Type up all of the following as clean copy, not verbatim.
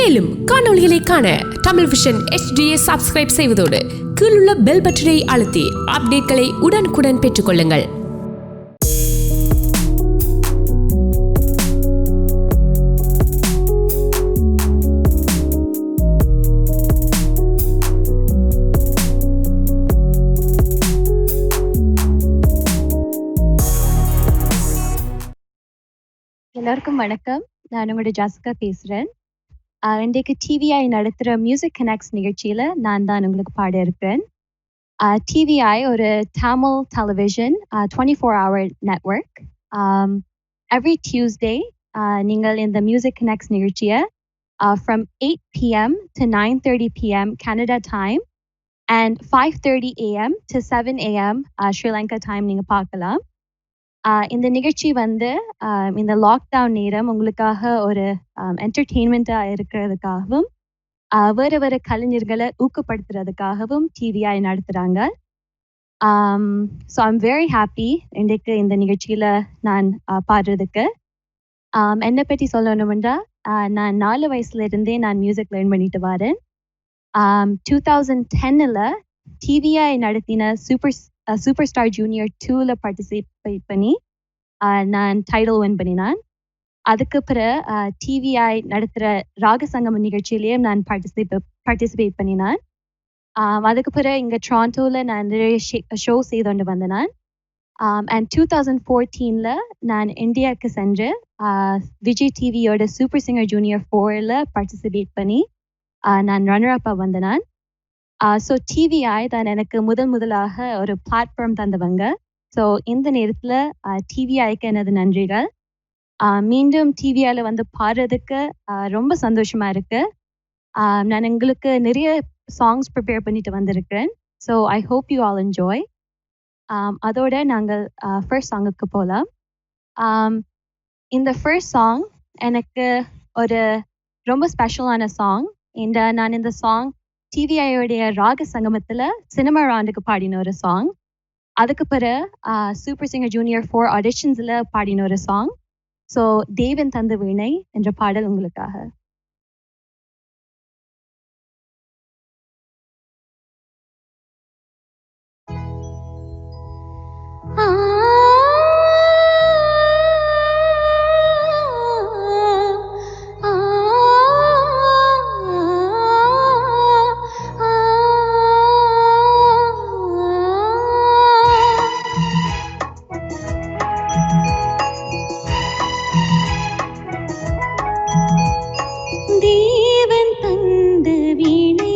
மேலும் காணொளிகளை காண Tamil vision HD subscribe செய்வதோடு கீழுள்ள பெல் பட்டனை அழுத்தி அப்டேட்களை உடனுக்குடன் பெற்றுக்கொள்ளுங்கள். எல்லாருக்கும் வணக்கம். நான் உங்களோட ஜாசிகா பேசுகிறேன். இன்றைக்கு டிவிஐ நடத்துகிற மியூசிக் கனெக்ட்ஸ் நிகழ்ச்சியில் நான் தான் உங்களுக்கு பாட இருக்கிறேன். டிவிஐ ஒரு Tamil television 24-hour network. Every Tuesday நீங்கள் இந்த மியூசிக் கனெக்ட்ஸ் நிகழ்ச்சியை from 8 p.m. to 9:30 p.m. Canada time and 5:30 a.m. to 7 a.m. Sri Lanka time நீங்கள் பார்க்கலாம். இந்த நிகழ்ச்சி வந்து இந்த லாக்டவுன் நேரம் உங்களுக்காக ஒரு என்டர்டெயின்மெண்ட்டாக இருக்கிறதுக்காகவும் வேறு வேறு கலைஞர்களை ஊக்கப்படுத்துறதுக்காகவும் டிவிஐ நடத்துகிறாங்க. ஸோ ஐம் வெரி ஹாப்பி இன்றைக்கு இந்த நிகழ்ச்சியில் நான் பாடுறதுக்கு. என்னை பற்றி சொல்லணுமெண்டா நான் 4 வயசுலேருந்தே நான் மியூசிக் லேர்ன் பண்ணிட்டு வரேன். 2010 டிவிஐ நடத்தின சூப்பர் ஸ்டார் ஜூனியர் 2 பார்ட்டிசிபேட் பண்ணி நான் டைட்டில் வின் பண்ணினான். அதுக்கு பிறகு டிவிஐ நடத்துகிற ராகசங்கம் நிகழ்ச்சியிலேயே நான் பார்ட்டிசிபேட் பண்ணினான். அதுக்கு பிறகு இங்கே டொராண்டோவில் நான் நிறைய ஷோ செய்து கொண்டு வந்தேன். அண்ட் 2014 நான் இந்தியாவுக்கு சென்று விஜய் டிவியோட சூப்பர் சிங்கர் ஜூனியர் 4 பார்ட்டிசிபேட் பண்ணி நான் ரன்னர்-அப்பாக வந்தேன். ஸோ டிவிஐ தான் எனக்கு முதலாக ஒரு பிளாட்ஃபார்ம் தந்தவங்க. ஸோ இந்த நேரத்தில் டிவிஐக்கு எனது நன்றிகள். மீண்டும் டிவிஐயில் வந்து பாடுறதுக்கு ரொம்ப சந்தோஷமாக இருக்குது. நான் எங்களுக்கு நிறைய சாங்ஸ் ப்ரிப்பேர் பண்ணிட்டு வந்திருக்கிறேன். So I hope you all enjoy. அதோட நாங்கள் ஃபர்ஸ்ட் சாங்குக்கு போகலாம். இந்த ஃபர்ஸ்ட் சாங் எனக்கு ஒரு ரொம்ப ஸ்பெஷலான சாங். நான் இந்த சாங் டிவிஐயோடைய ராக சங்கமத்தில் சினிமா ராண்டுக்கு பாடின ஒரு சாங். அதுக்கு பிறகு சூப்பர் சிங்கர் ஜூனியர் 4 ஆடிஷன்ஸில் பாடின ஒரு சாங். ஸோ தேவன் தந்த வீணை என்ற பாடல் உங்களுக்காக. தேவன் தந்த வீணை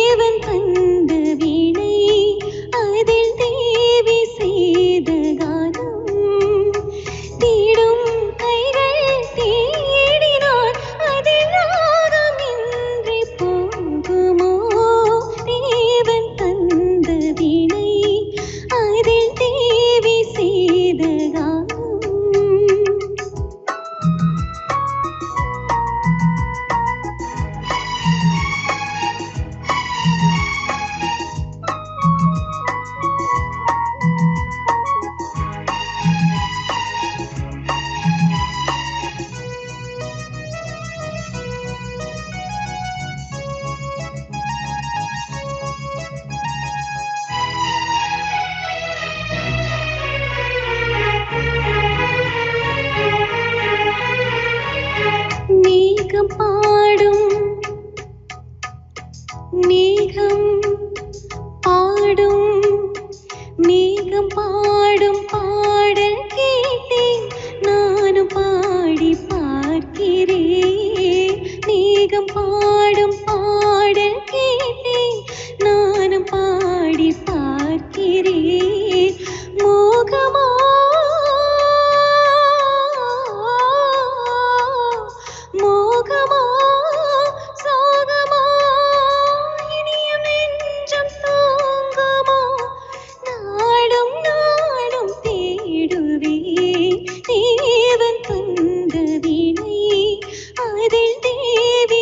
அதில் தேவி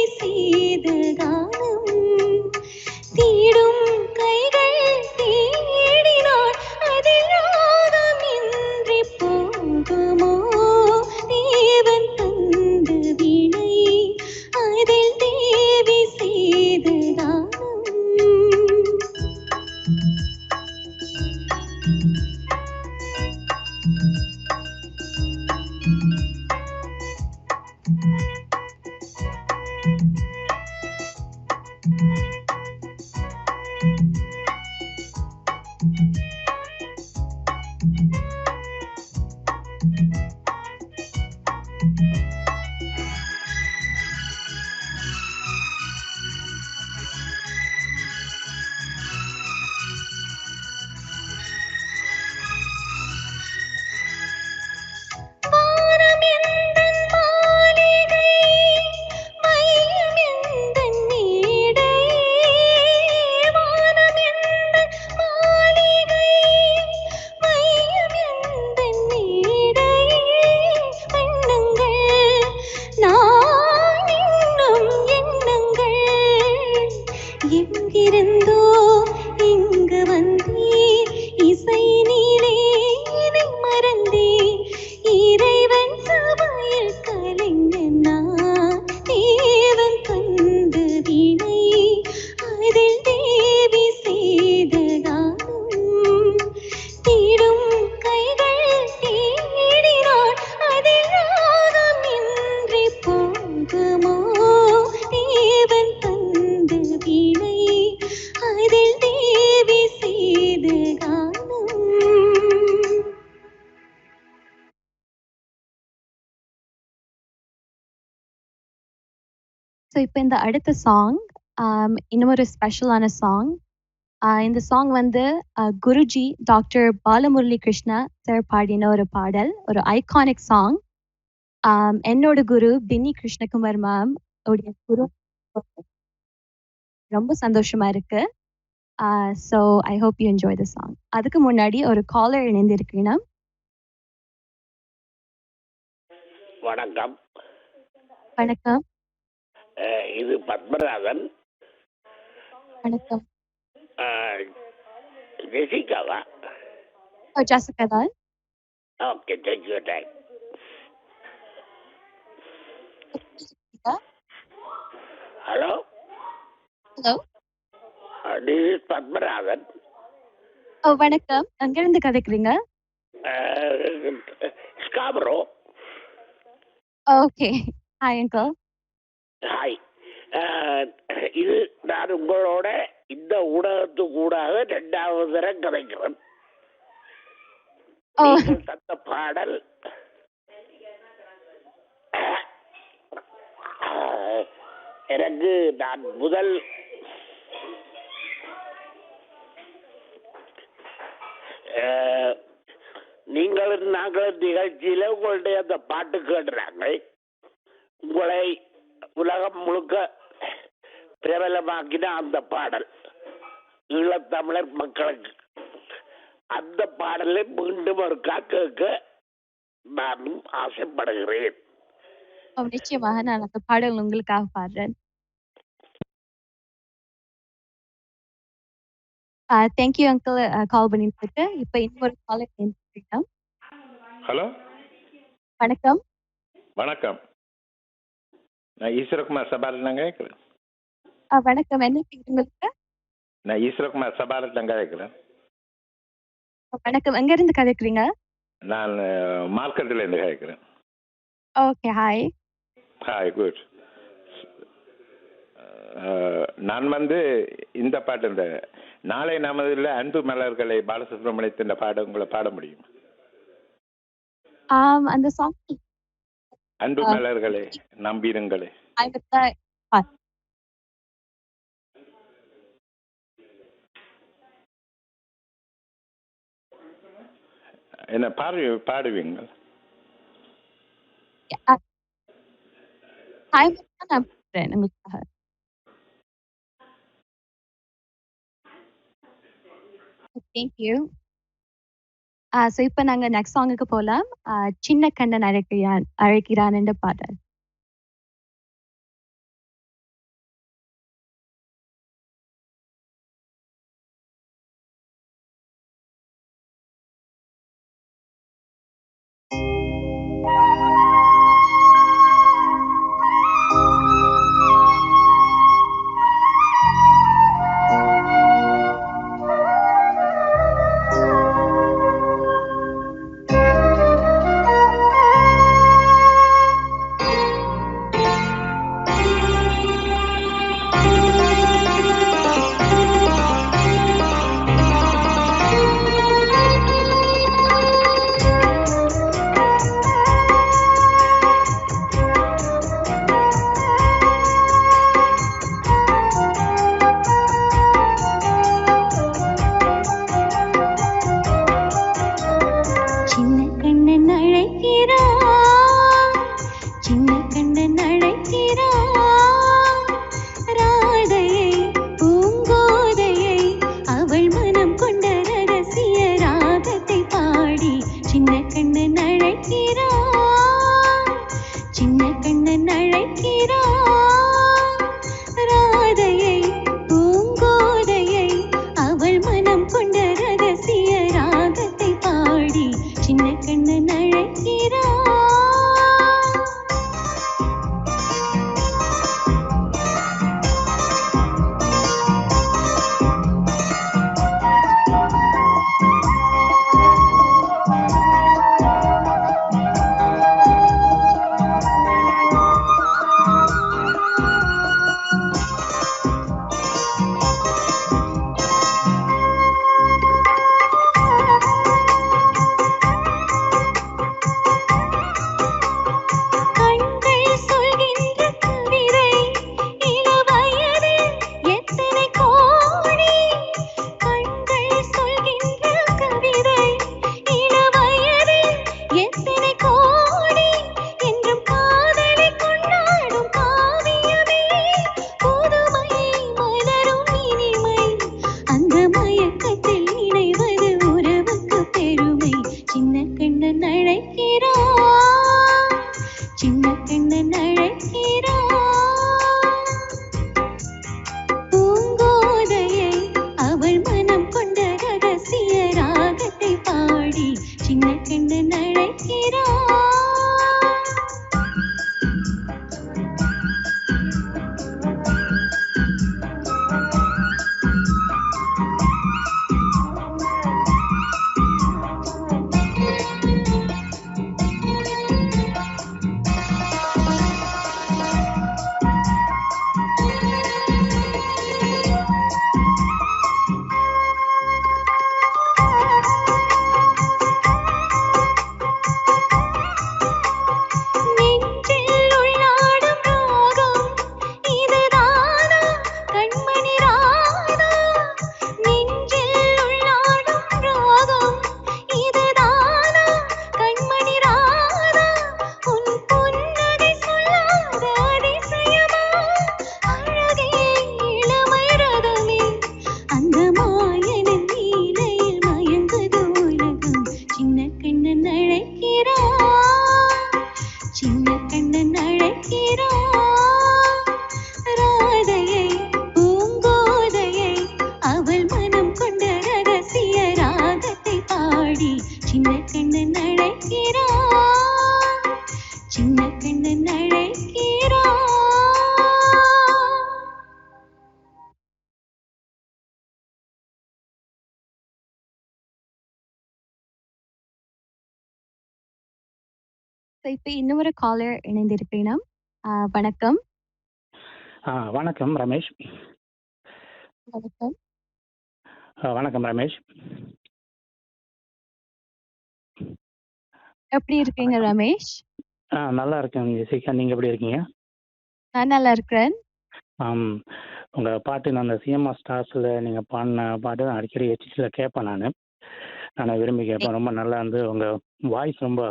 எங்கிருந்தோ இங்கு வந்தேன் இசையினிலே என்னை மறந்தேன் இறைவன் சபையில் கலைஞன் நான் தேவன் தந்த வீணை அதில் தேவி செய்த கானம் தேடும் கைகள் தேடினான் அதில் ராகம் இன்றி போகுமோ தேவன் தந்த வீணை அதில் தேவி செய்த கானம். ஸோ இப்போ இந்த அடுத்த சாங் இன்னும் ஒரு ஸ்பெஷலான சாங். இந்த சாங் வந்து குருஜி டாக்டர் பாலமுரளி கிருஷ்ணா சார் பாடின ஒரு பாடல், ஒரு ஐகானிக் சாங். என்னோட குரு பின்னி கிருஷ்ணகுமார் மேம் உடைய குரு. ரொம்ப சந்தோஷமா இருக்கு. So I hope you enjoy the song. அதுக்கு முன்னாடி ஒரு காலர் இணைந்திருக்கீங்கன்னா. வணக்கம். வணக்கம். இது பத்மநாதன். வணக்கம். ஜெசிகாவா? ஜெசிகா தான். Okay, take your time. Hello hello. This is Padmanathan. வணக்கம். எங்கிருந்து கதைக்கிறீங்க? Scarborough. Okay. Hi uncle. Hi. இது நான் உங்களோட இந்த ஊடகத்து கூடாக 2வது தடவை கதைக்கிறேன். நீங்கள் தந்த பாடல் எனக்கு நான் முதல் நீங்களும் நாங்களும் நிகழ்ச்சியில உங்களுடைய அந்த பாட்டு கேட்டுறாங்க. உங்களை உலகம் முழுக்க பிரபலமாக்கின அந்த பாடல் ஈழத்தமிழர் மக்களுக்கு. அந்த பாடலை மீண்டும் ஒரு கேட்க நானும் ஆசைப்படுகிறேன். நிச்சயமாக நான் அந்த பாடல் உங்களுக்காக பாடுறேன். தேங்க்யூ அங்கிள் கால் பண்ணிட்டு. இப்போ இன்னொரு காலர் கேட்கிறேன். ஹலோ. வணக்கம். வணக்கம். நான் ஈஸ்வரகுமார் சபாரட்னங்க கேட்குறேன். வணக்கம். என்ன உங்களுக்கு? நான் ஈஸ்வரகுமார் சபாரட்னங்க கேட்குறேன். வணக்கம். எங்க இருந்து கதைக்கிறீங்க? நான் மார்க்கெட்லேருந்து கேட்குறேன். ஓகே. ஹாய். Hi, good. நான் வந்து இந்த பாட்டு, இந்த நாளை நமதில் அன்பு மலர்களை பாலசுப்ரமணியத்தின் பாட உங்களை பாட முடியும்? அந்த சாங் அன்பு மலர்களே நம்பிருங்களே. என்ன பாடுவீங்க? தேங்க்யூ. ஸோ இப்போ நாங்க நெக்ஸ்ட் சாங்குக்கு போகலாம். சின்ன கண்ணன் அழைக்கிறான் என்ற பாடல். இப்ப இன்னொரு காலர் இணைந்திருக்கிறோம். வணக்கம். வணக்கம் ரமேஷ். வணக்கம். வணக்கம் ரமேஷ். எப்படி இருக்கீங்க ரமேஷ்? நல்லா இருக்கேன் ஜெசிகா, நீங்கள் எப்படி இருக்கீங்க? நான் நல்லா இருக்கிறேன். உங்கள் பாட்டு நான் அந்த சிஎம்ஆர் ஸ்டார்ஸில் நீங்கள் பாடின பாட்டு தான் அடிக்கடி ஹெச்டியில் கேட்பேன். நான் விரும்பி கேட்பேன். ரொம்ப நல்லா உங்கள் வாய்ஸ் ரொம்ப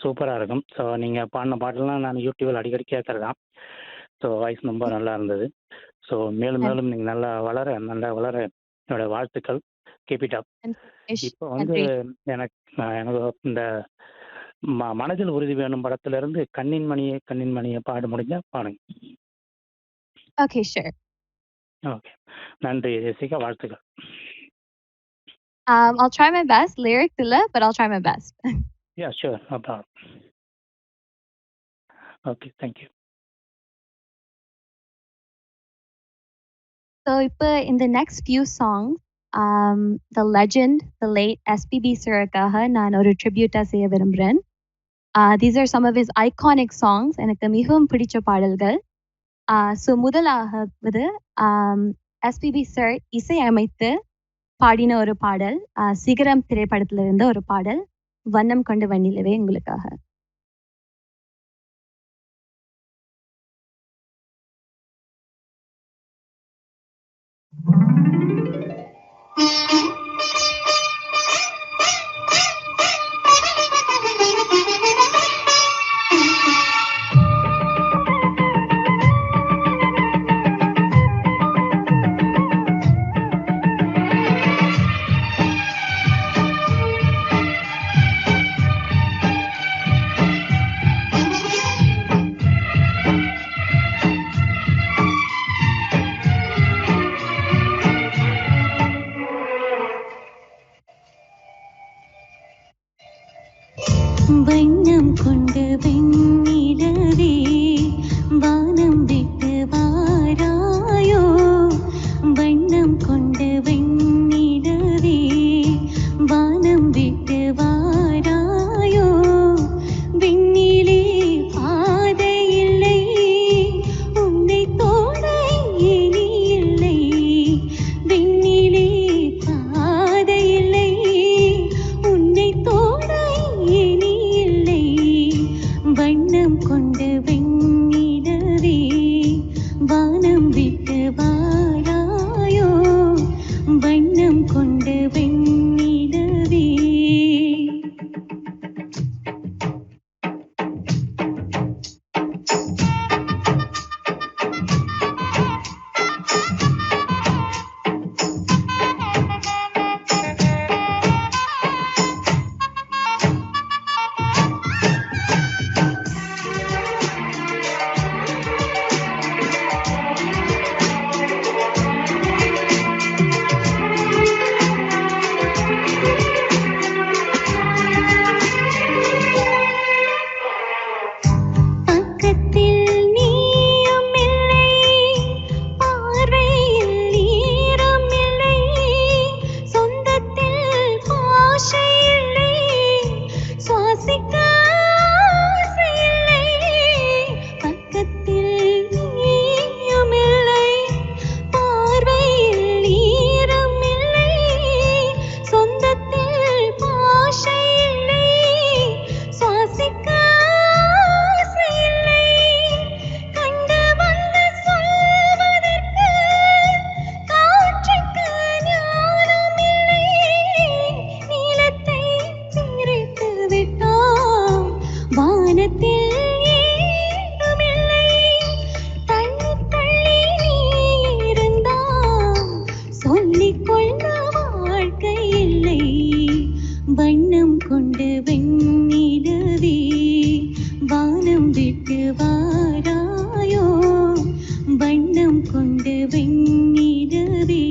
சூப்பராக இருக்கும். ஸோ நீங்கள் பாடின பாட்டெல்லாம் நான் யூடியூபில் அடிக்கடி கேட்குறது தான். ஸோ வாய்ஸ் ரொம்ப நல்லா இருந்தது. ஸோ மேலும் மேலும் நீங்கள் நல்லா வளர என்னோட வாழ்த்துக்கள். Keep it up. இப்போ எனக்கு இந்த மனதில் உறுதி வேணும் படத்துல இருந்து கண்ணின் மணியை பாட முடிஞ்சா பாடுங்க. Okay, sure. ஓகே, நன்றி ஜெசிகா, வாழ்த்துக்கள். I'll try my best. Lyrics illa, but I'll try my best. Yeah, sure, no problem. Okay, thank you. So in the next few songs, the legend, the late SPB Sirakaha, நான் ஒரு tribute செய்ய விரும்புகிறேன். These are some of his iconic songs. எனக்கு மிகவும் பிடிச்ச பாடல்கள். So முதலாவது SPB sir இசையமைத்து பாடின ஒரு பாடல், சிகரம் திரைப்படத்துல இருந்த ஒரு பாடல், வண்ணம் கொண்டு வண்ணிலவே உங்களுக்காக. வண்ணம் கொண்டு வெண்ணிலவே வானம் விட்டு வாராயோ, வண்ணம் கொண்டு வெண்ணிலவே வானம் விட்டு வாராயோ, விண்ணிலே பாதை இல்லை உன்னை தோட இனி இல்லை, விண்ணிலே பாதை இல்லை உன்னை தோட இனி இல்லை, வண்ணம் கொண்டு வெண்ணிலவே வானம் விட்டு வாராயோ, வண்ணம் கொண்டு வெண்ணிலவே. பக்கத்தில் நீயும் இல்லை, பார்வையில் ஈரம் இல்லை, சொந்தத்தில் பாஷை இல்லை, சுவாசிக்க ஆசை இல்லை, பக்கத்தில் நீயும் இல்லை, பார்வையில் ஈரம் இல்லை, சொந்தத்தில் பாஷை இல்லை, சுவாசிக்க ஆசை இல்லை, கண்டு வந்து சொல்வதற்கு காற்றுக்கு ஞானம் இல்லை, நீலத்தை பிரித்து விட்டான் வானத்தில் ஏதுமில்லை, தள்ளி தள்ளி நீ இருந்தால் சொல்லிக் கொள்ள வாழ்க்கை இல்லை, வண்ணம் கொண்டு வெண்ணிலவே வானம் விட்டு வாராயோ, வண்ணம் கொண்டு வெண்ணிலவே.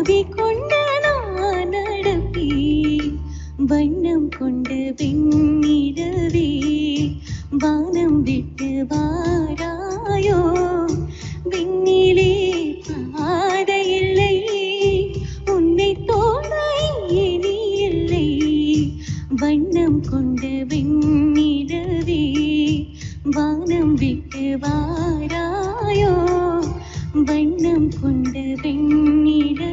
ஆவி கொண்ட நான் நடப்பேன் வண்ணம் கொண்டு வெண்ணிலவே வானம் விட்டு வாராயோ விண்ணிலே பாதை இல்லை உன்னை தோழ இனி இல்லை வண்ணம் கொண்டு வெண்ணிலவே வானம் விட்டு வாராயோ வண்ணம் கொண்டு வெண்ணிலவே.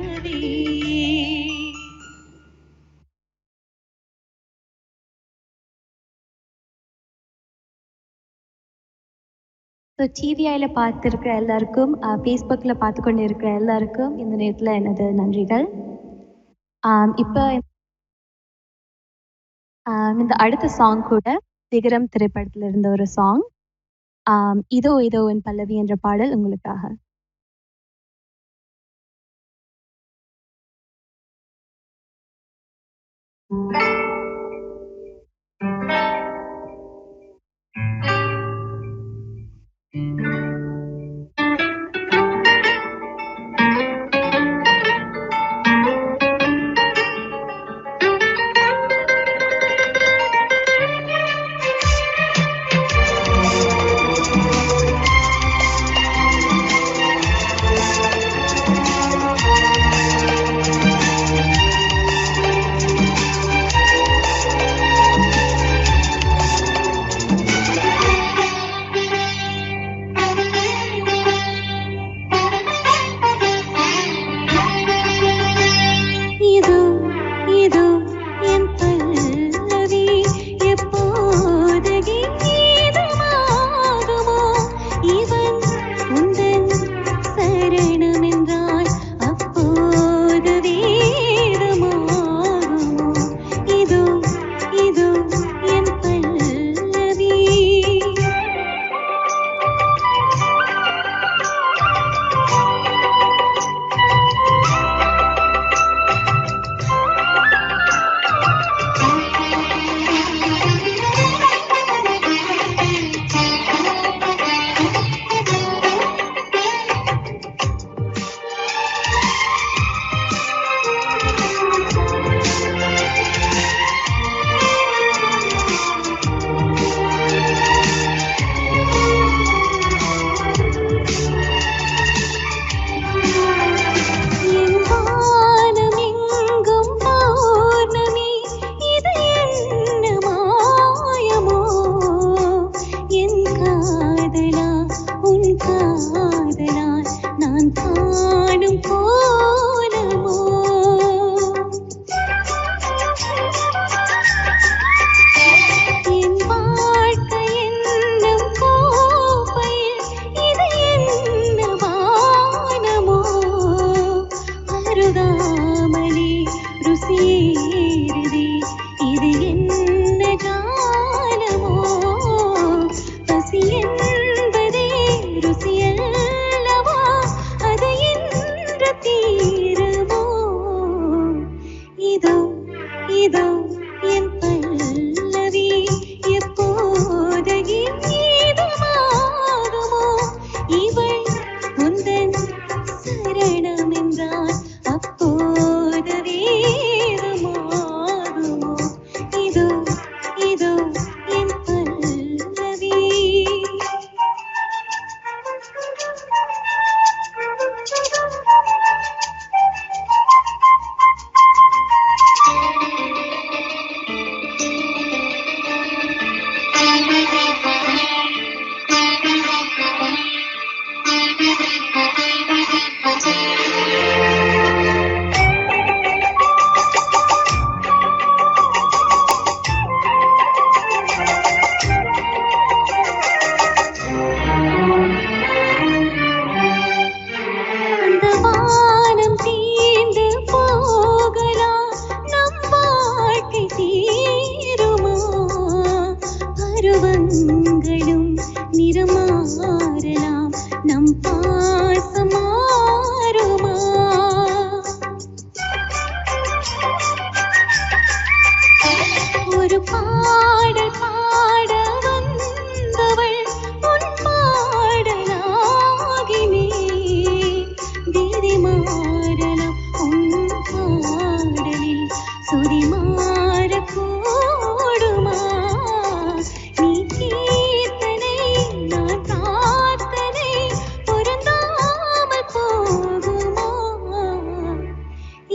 ஸோ டிவிஐயில் பார்த்துருக்கிற எல்லாருக்கும் ஃபேஸ்புக்கில் பார்த்து கொண்டு இருக்கிற எல்லாருக்கும் இந்த நேரத்தில் எனது நன்றிகள். இப்போ இந்த அடுத்த சாங் கூட சிகரம் திரைப்படத்தில் இருந்த ஒரு சாங், இதோ இதோ என் பல்லவி என்ற பாடல் உங்களுக்காக.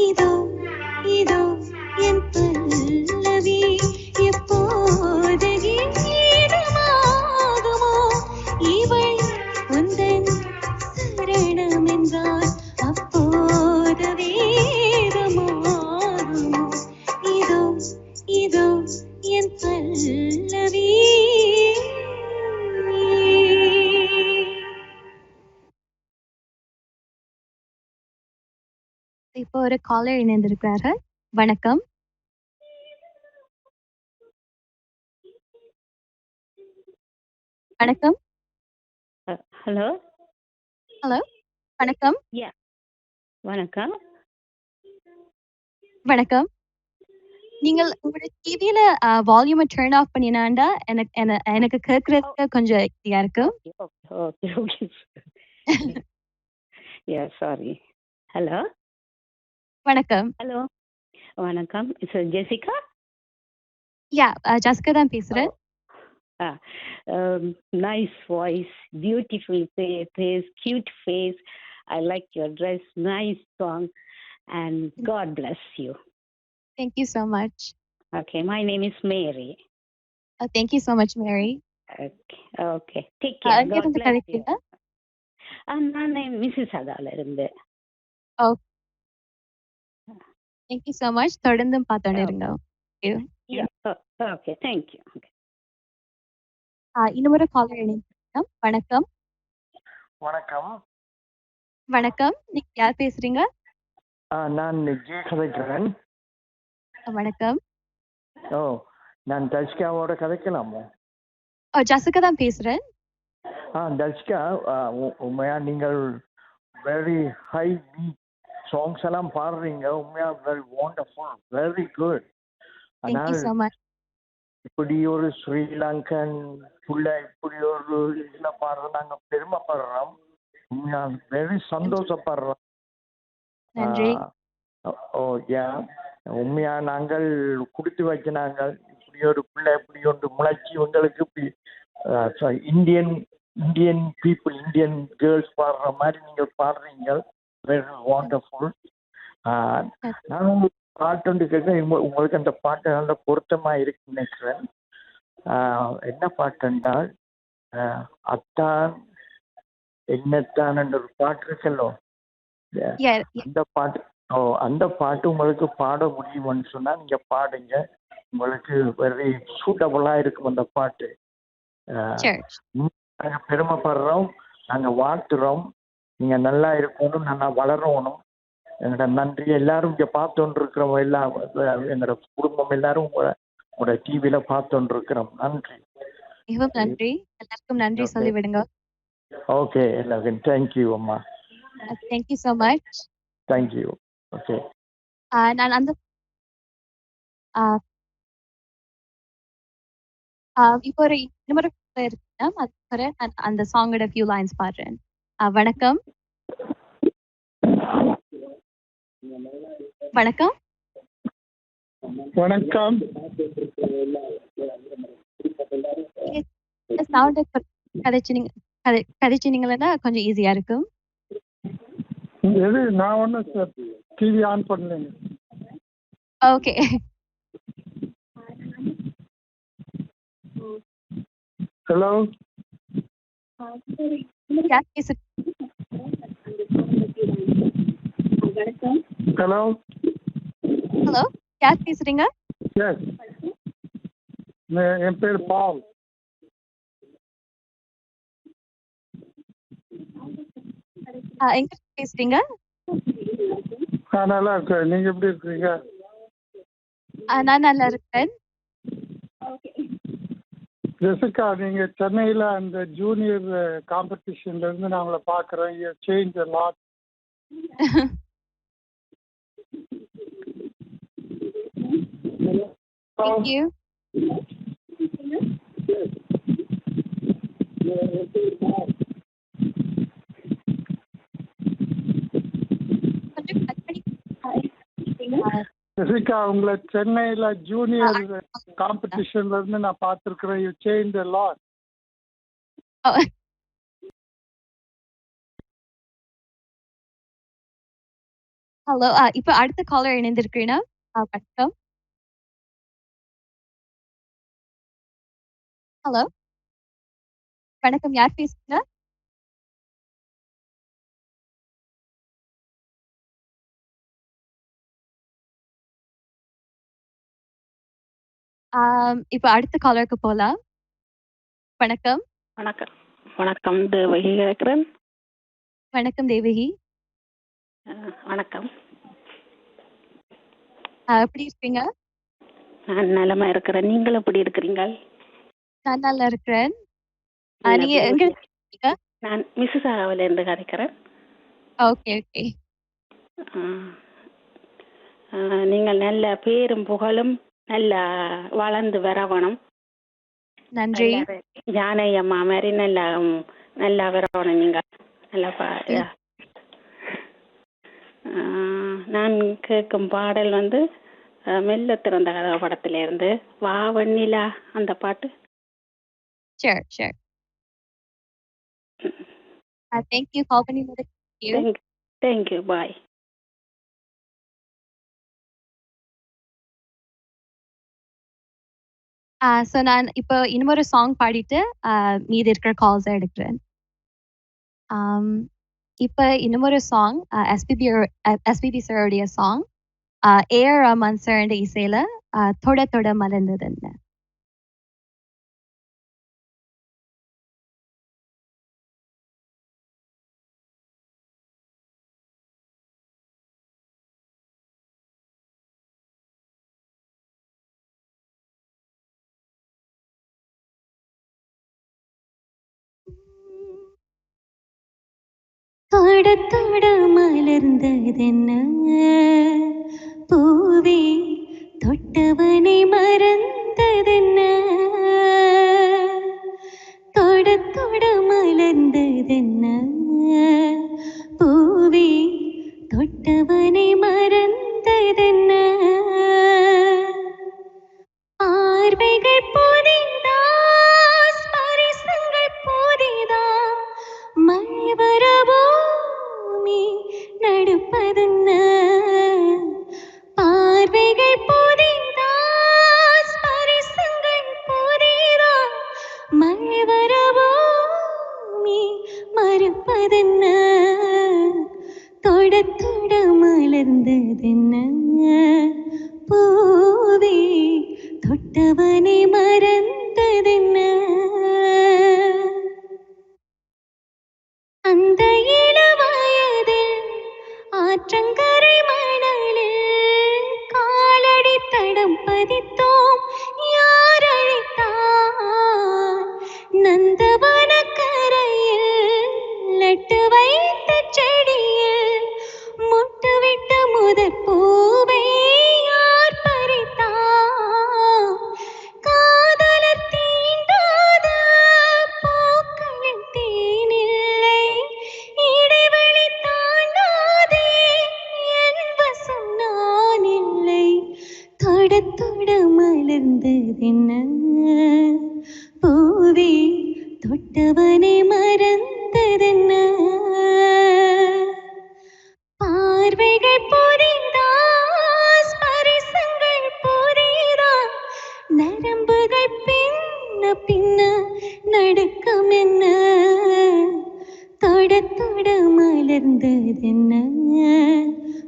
இதோ இதோ என் பல்லவி எப்போது கீதமாகுமோ இவள் உந்தன் சரணம் என்றால் அப்போது வேதமாகுமோ இதோ இதோ என் பல்லவி இப்போ ஒரு காலர் இணைந்திருக்கிறார்கள். வணக்கம். வணக்கம். Hello hello. வணக்கம். வணக்கம். வணக்கம். நீங்கள் உங்களோட டிவில வால்யூமை டர்ன் ஆஃப் பண்ணினாண்டா எனக்கு கேட்கறதுக்கு கொஞ்சம் ஈஸியா இருக்கும். Okay okay sorry. ஹலோ வணக்கம். ஹலோ வணக்கம். It's Jessica. ஜஸ்கா தான் பேசுறேன். Nice voice, beautiful face, cute face. I like your dress, nice song, and God bless you. Thank you so much. Okay, my name is Mary. Thank you so much, Mary. Okay. Take care. எங்க God இருந்து bless you. கதைக்கிறீங்க? நான் மிசிசாகால இருந்து. Thank you so much. தொடர்ந்தும் பார்த்துட்டு இருங்க. Thank you. Okay, thank you. Okay. இன்னொரு collar இணைந்திருக்கிறோம். வணக்கம். வணக்கம். வணக்கம். நீங்க யார் பேசுறீங்க? நான் ஜி கதைக்கிறேன். வணக்கம். நான் தர்ஷிகாவோட கதைக்கலாமோ? ஜஸ்கா தான் பேசுறேன். தர்ஷிகா, உண்மையா நீங்கள் வெரி ஹை சாங்ஸ் எல்லாம் பாடுறீங்க. உண்மையா very wonderful, very good. Thank you so much. இப்படி ஒரு ஸ்ரீலங்கன் புள்ள இப்படி ஒரு இதுல பாடுறது நாங்க பெருமைப்படுறோம். உண்மையா வெரி சந்தோஷப்படுறோம். நன்றி. உண்மையா நாங்கள் குடுத்து வச்சு நாங்கள் இப்படி ஒரு பிள்ளை இப்படி ஒன்று முளைச்சி உங்களுக்கு இந்தியன் பீப்புள், இந்தியன் கேர்ள்ஸ் பாடுற மாதிரி நீங்கள் பாடுறீங்க. Very wonderful. நான் உங்களுக்கு பாட்டு ஒன்று கேட்க, உங்களுக்கு அந்த பாட்டு நல்ல பொருத்தமா இருக்குன்னு நினைக்கிறேன். என்ன பாட்டு என்றால் அத்தான் என்னத்தான் என்ற ஒரு பாட்டு இருக்கல்லோ, அந்த பாட்டு உங்களுக்கு பாட முடியும்னு சொன்னா நீங்க பாடுங்க. உங்களுக்கு வெரி சூட்டபுளா இருக்கும் அந்த பாட்டு. நாங்க பெருமைப்படுறோம், நாங்க வாழ்த்துறோம். நீங்க நல்லா இருக்கணும், நல்லா வளரணும். எங்களோட நன்றி. எல்லாரும் இங்க பார்த்துட்டு இருக்கிறோம். எல்லாம் எங்களோட குடும்பம் எல்லாரும் உங்களோட டிவியில பார்த்துட்டு இருக்கிறோம். நன்றி. மிகவும் நன்றி. எல்லாருக்கும் நன்றி சொல்லிவிடுங்க. ஓகே, எல்லாருக்கும் தேங்க்யூ அம்மா. Thank you so much. Thank you. Okay. நான் அந்த இப்போ ஒரு இன்னொரு இருக்கேன். அது நான் அந்த சாங்கோட ஃபியூ லைன்ஸ் பாடுறேன். வணக்கம். வணக்கம். வணக்கம். சவுண்ட் கதைச்சினீங்கன்னா கொஞ்சம் ஈஸியா இருக்கும். எது நான் ஒன்றும் சார் டிவி ஆன் பண்ணலைங்க. ஓகே. ஹலோ. யார் பேசுறீங்க? ஹலோ. ஹலோ, யார் பேசுறீங்க? எஸ், என் பேர் பால். எங்க பேசுறீங்க? நல்லா இருக்கேன். நீங்க எப்படி இருக்கீங்க? நான் நல்லா இருக்கேன். ஜெசிகா, நீங்க சென்னையில அந்த ஜூனியர் காம்படிஷன்ல இருந்து நான் உங்களை பாக்குறேன். You change a lot. Thank you. Jessica, உங்களை சென்னையில ஜூனியர் காம்படிஷன்ல இருந்து நான் பார்த்திருக்கிறேன். You change a lot. Hello. இப்ப அடுத்த காலர் இணைந்திருக்கிறேன். வணக்கம். ஹலோ. வணக்கம். யார் பேசுறீங்க? இப்ப அடுத்த காலருக்கு போலாம். வணக்கம். வணக்கம். வணக்கம் தேவகி கேட்குறேன். வணக்கம் தேவகி. வணக்கம். எப்படி இருக்கீங்க? நான் நலமா இருக்கிறேன். நீங்கள் எப்படி இருக்கிறீங்க? நான் நல்லா இருக்கிறேன். என்ன நீங்க எங்க இருக்கீங்க? நான் மிசிசாகாவில இருந்து கதைக்கிறேன். Okay okay. நீங்கள் நல்ல பேரும் புகழும் நல்லா வளர்ந்து வரவணும். நன்றி. ஜானை அம்மா மாதிரி நல்லா நல்லா வரவணும். நீங்கள் நல்லா நான் கேட்கும் பாடல் வந்து மெல்ல திறந்த கதவு படத்துல இருந்து வா வெண்ணிலா அந்த பாட்டு. Sure, sure. Thank you. Call பண்ணி Thank you. Bye. ஸோ நான் இப்போ இன்னொரு சாங் பாடிட்டு மீதி இருக்கிற கால்ஸை எடுக்கிறேன். இப்போ இன்னொரு சாங் எஸ்பிபி சாருடைய சாங் ஏஆர் ரஹ்மான் சாருடைய இசையில தொட தொட மலர்ந்ததுன்னு. தொட தொட மலர்ந்ததென்ன பூவே தொட்டவனை மறந்ததென்ன தொட தொட மலர்ந்ததென்ன பூவே தொட்டவனை மறந்ததென்ன பார்வைகள் புதிதா ஸ்பரிசங்கள் புதிதா மழை வரபூமி நடுப்பதென்ன பார்வைகள் புதிதா ஸ்பரிசங்கள் புதிதா மழை வரபூமி மறுப்பதென்ன தொட தொட மலர்ந்ததென்ன பூவே தொட்டவனை மறந்ததென்ன அந்த இளவயதில் ஆற்றங்கரை மணலில் காலடி தடம் பதித்தோம் யார் அழைத்தார் நந்தவன கரையில் நட்டு வைத்த செடியில் முட்டுவிட்ட முதற் பூவை யார் பறித்தார் காதலர் தீண்டாத பூக்களின் தேனில்லை இடைவெளி தாண்டாதே என் வசம் நான் இல்லை தொட தொட மலர்ந்ததென்ன பூவே தொட்டவனை மறந்ததென்ன பார்வைகள் புதிதா ஸ்பரிசங்கள் புதிதா நரம்புகள் பின்ன பின்ன நடுக்கம் என்ன தொட தொட மலர்ந்ததென்ன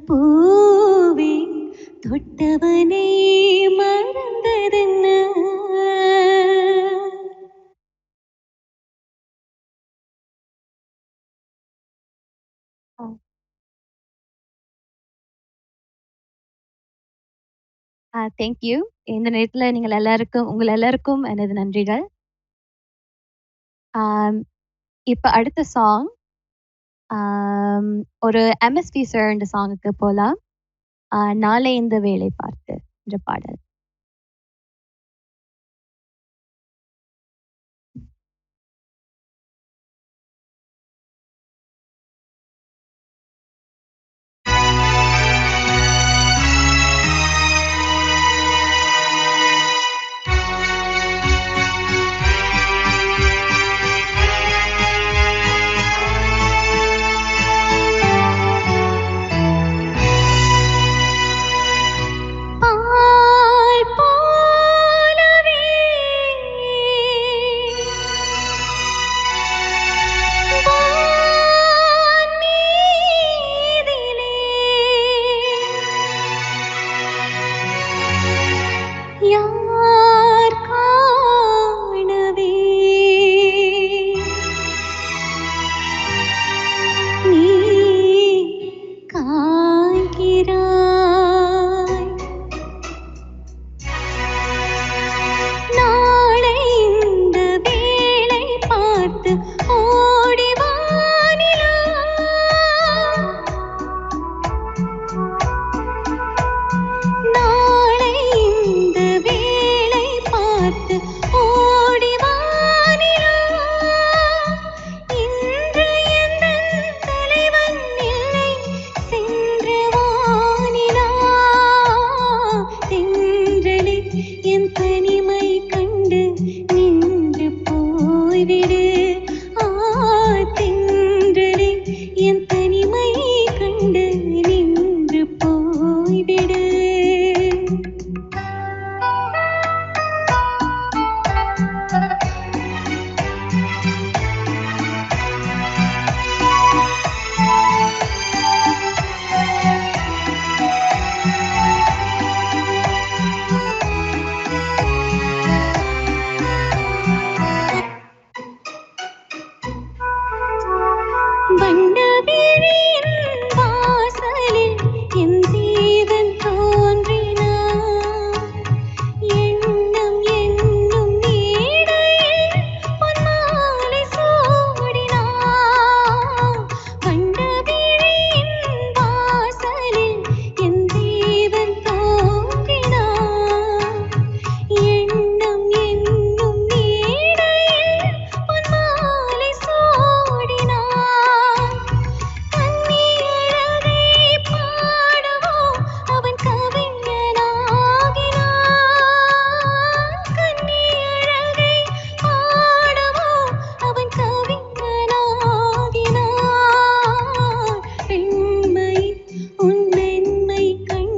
பூவே தொட்டவனை மறந்ததென்ன. தேங்க்யூ. இந்த நேரத்தில் உங்கள் எல்லாருக்கும் எனது நன்றிகள். இப்போ அடுத்த சாங் ஒரு எம்எஸ்வி சார் என்ற சாங்குக்கு போகலாம். நாளை இந்த வேலை பார்த்து என்ற பாடல்.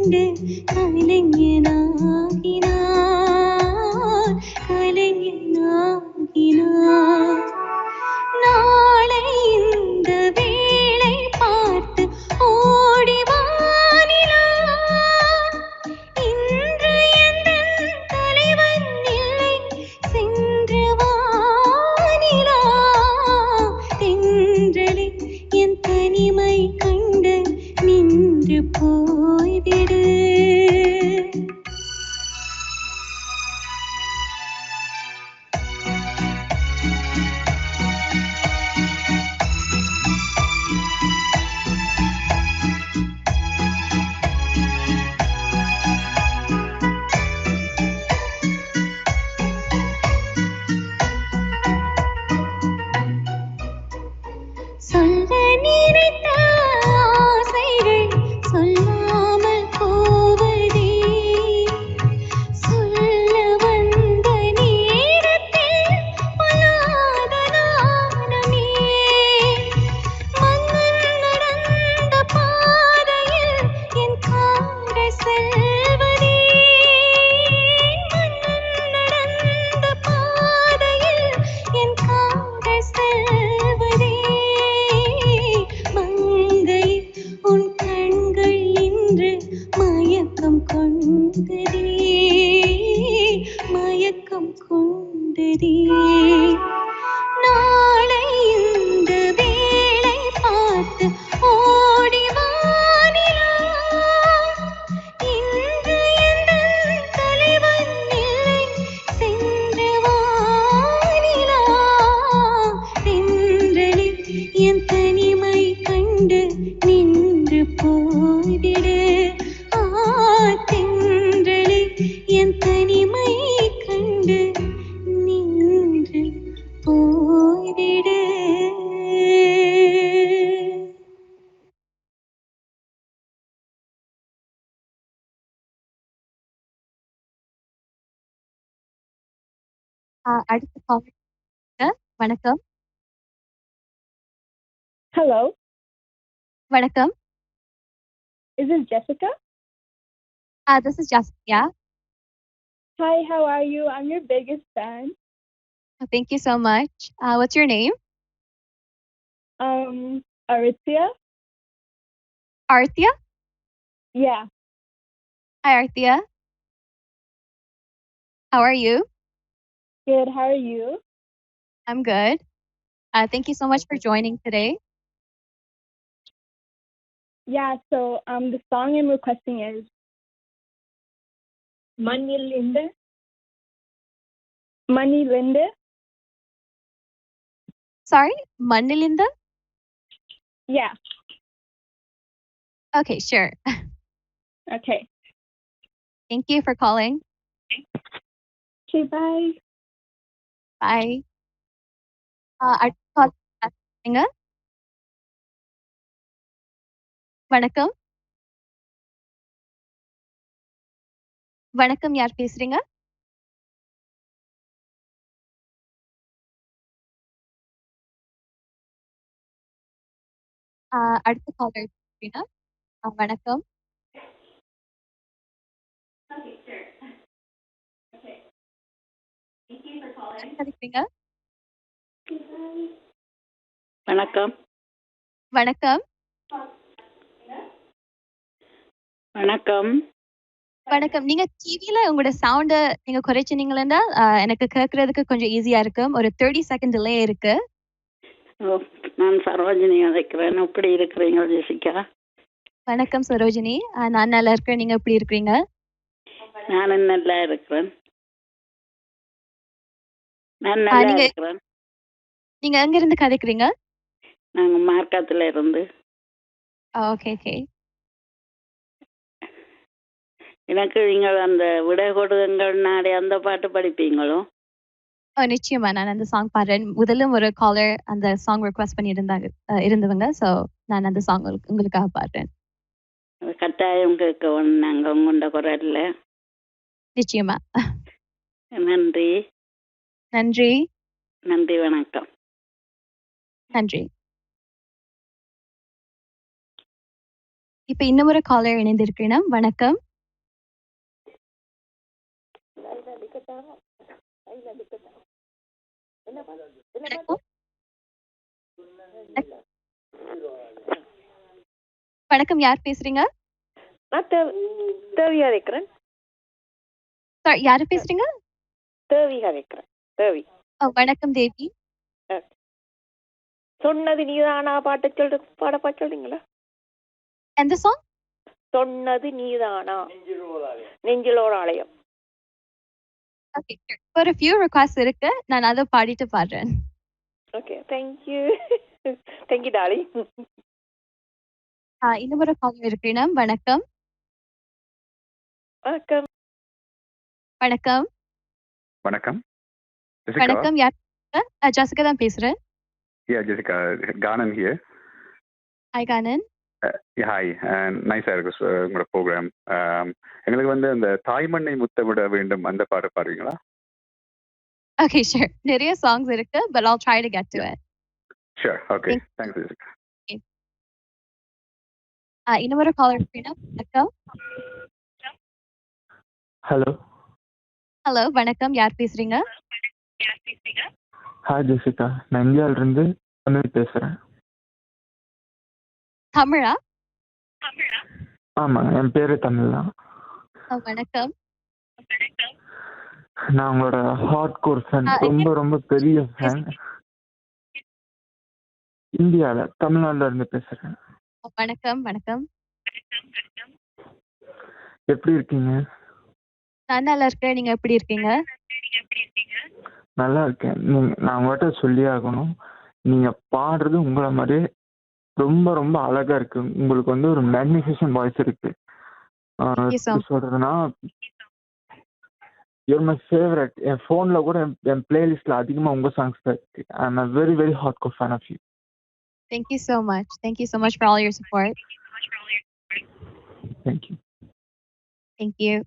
கண்டு கலைஞனாகினார் கலைஞனாகினார் நாளை இந்த வேளை பார்த்து ஓடிவானிலா இன்று எந்தன் தலைவன் இல்லை சென்று வானிலா தென்றலே என் தனிமை கண்டு நின்று போய்விடு சொல்ல நினைத்த ஆசைகள் சொல்லாமல் போவதே சொல்ல வந்த நேரத்தில் பொல்லாத நாணமே மன்னன் நடந்த பாதையில் என் கால்கள் செல்வதே மன்னன் நடந்த பாதையில் என் கால்கள் செல்வதே மங்கை உன் கண்கள் இன்று மயக்கம் கொண்டதே மயக்கம் கொண்டதே நாளை இந்த வேளை பார்த்து ஓடி வானிலா இன்று எந்தன் தலைவன் இல்லை சென்று வானிலா தென்றலே என் தனிமை கண்டு நின்று போய்விடு தென்றலே என் தனிமை கண்டு நின்று போய்விடு அடுத்த காமெடி வணக்கம் Hello, வணக்கம் is this Jessica? this is Jessica. Hi, how are you? I'm your biggest fan. Thank you so much. What's your name? Aritzia? Arthia? Yeah, Hi Arthia. How are you? good. How are you? I'm good. Thank you so much for joining today. Yeah, so the song I'm requesting is Money Linde. Money Linde? Sorry, Mandilinda? Yeah, Okay, sure. okay. Thank you for calling. Okay, bye. Bye. அடுத்த கால் பேசுறீங்க வணக்கம் வணக்கம் யார் பேசுறீங்க அடுத்த collar அப்படின்னா வணக்கம் கதைக்கிறீங்க வணக்கம் வணக்கம் வணக்கம் வணக்கம் நீங்க டிவில உங்களோட சவுண்ட நீங்க குறைச்சினீங்களா எனக்கு கேட்கறதுக்கு கொஞ்சம் ஈஸியா இருக்கும் ஒரு 30 செகண்ட் டிலே இருக்கு ஓ, நான் சரோஜினி அழைக்கிறேன். எப்படி இருக்கிறீங்க ஜெசிகா? வணக்கம் சரோஜினி நான் நல்லா இருக்கேன் நீங்க எப்படி இருக்கீங்க நானும் நல்லா இருக்கிறேன். நான் நல்லா நீங்க இருக்கிறேன். நீங்க எங்க இருந்து கதைக்கிறீங்க நாங்க மார்க்கத்துல இருந்து. ஓகே ஓகே எனக்கு நீங்கள் அந்த விடை கொடுங்கள் நாடே அந்த பாட்டு படிப்பீங்களோ? நிச்சயமா நான் அந்த சாங் பாடுறேன் முதல்ல ஒரு காலர் அந்த சாங் ரெக்வெஸ்ட் பண்ணி இருந்தவங்க ஸோ நான் அந்த சாங் உங்களுக்காக பாடுறேன் அது கட்டாயம் கேட்க நாங்க உங்களோட குரல்ல. நிச்சயமா நன்றி நன்றி நன்றி வணக்கம். நன்றி இப்ப இன்னும் ஒரு காலர் இணைந்திருக்கிறேன். வணக்கம். வணக்கம். வணக்கம், யார் பேசுறீங்க? நான் தேவியா இருக்கிறேன். யாரு பேசுறீங்க? தேவியா இருக்கிறேன். தேவி. வணக்கம் தேவி. சொன்னது நீதானா பாட்ட பாடப்பா சொல்றீங்களா? எந்த சாங்? சொன்னது நீதானா, நெஞ்சிலோர் ஆலயம். ஓகே, ஒரு few requests இருக்கு, நான் அதை பாடிட்டு பாடுறேன். Okay, thank you. Thank you darling. இன்னும் ஒரு கால் இருக்கிறேன். வணக்கம். வணக்கம். வணக்கம். வணக்கம். வணக்கம், யார்? ஜெசிகா தான் பேசுறேன். Yeah, Jessica, Ganan here. Hi Ganan. Hi, நைஸா இருக்கு உங்களோட ப்ரோக்ராம். எங்களுக்கு வந்து அந்த தாய்மண்ணை முத்தமிட வேண்டும் அந்த பாட்டு பாடுவீங்களா? Okay, sure. நிறைய songs இருக்கு, but I'll try to get to it. Sure, okay. Thanks, Jessica. இன்னும் ஒரு காலர் இருக்கீங்க. வணக்கம். ஹலோ. ஹலோ, வணக்கம், யார் பேசுறீங்க? ஹாய் ஜெசிகா, நான் இந்தியாவில இருந்து தமிழ் பேசுறேன். தமிழா? ஆமாங்க, என் பேரு தமிழ் தான். வணக்கம். நான் உங்களோட ஹார்ட் கோர் ஃபேன், ரொம்ப ரொம்ப பெரிய ஃபேன். இந்தியாவில் தமிழ்நாடுல இருந்து பேசுறேன். வணக்கம். வணக்கம். எப்படி இருக்கீங்க? நான் நல்லா இருக்கேன், நீங்க எப்படி இருக்கீங்க? நல்லா இருக்கேன். நான் உங்கள்கிட்ட சொல்லியே ஆகணும், நீங்க பாடுறது உங்களை மாதிரியே ரொம்ப ரொம்ப அழகா இருக்கு. உங்களுக்கு வந்து ஒரு மேக்னிஃபிஷன் வாய்ஸ் இருக்கு. சொல்றதுன்னா யூர் மை ஃபேவரட். என் ஃபோன்ல கூட என் பிளேலிஸ்ட்ல அதிகமா உங்க சாங்ஸ் தான் இருக்கு. ஐ அம் a very very hardcore fan of you. Thank you so much. Thank you so much for all your support. Thank you. Thank you.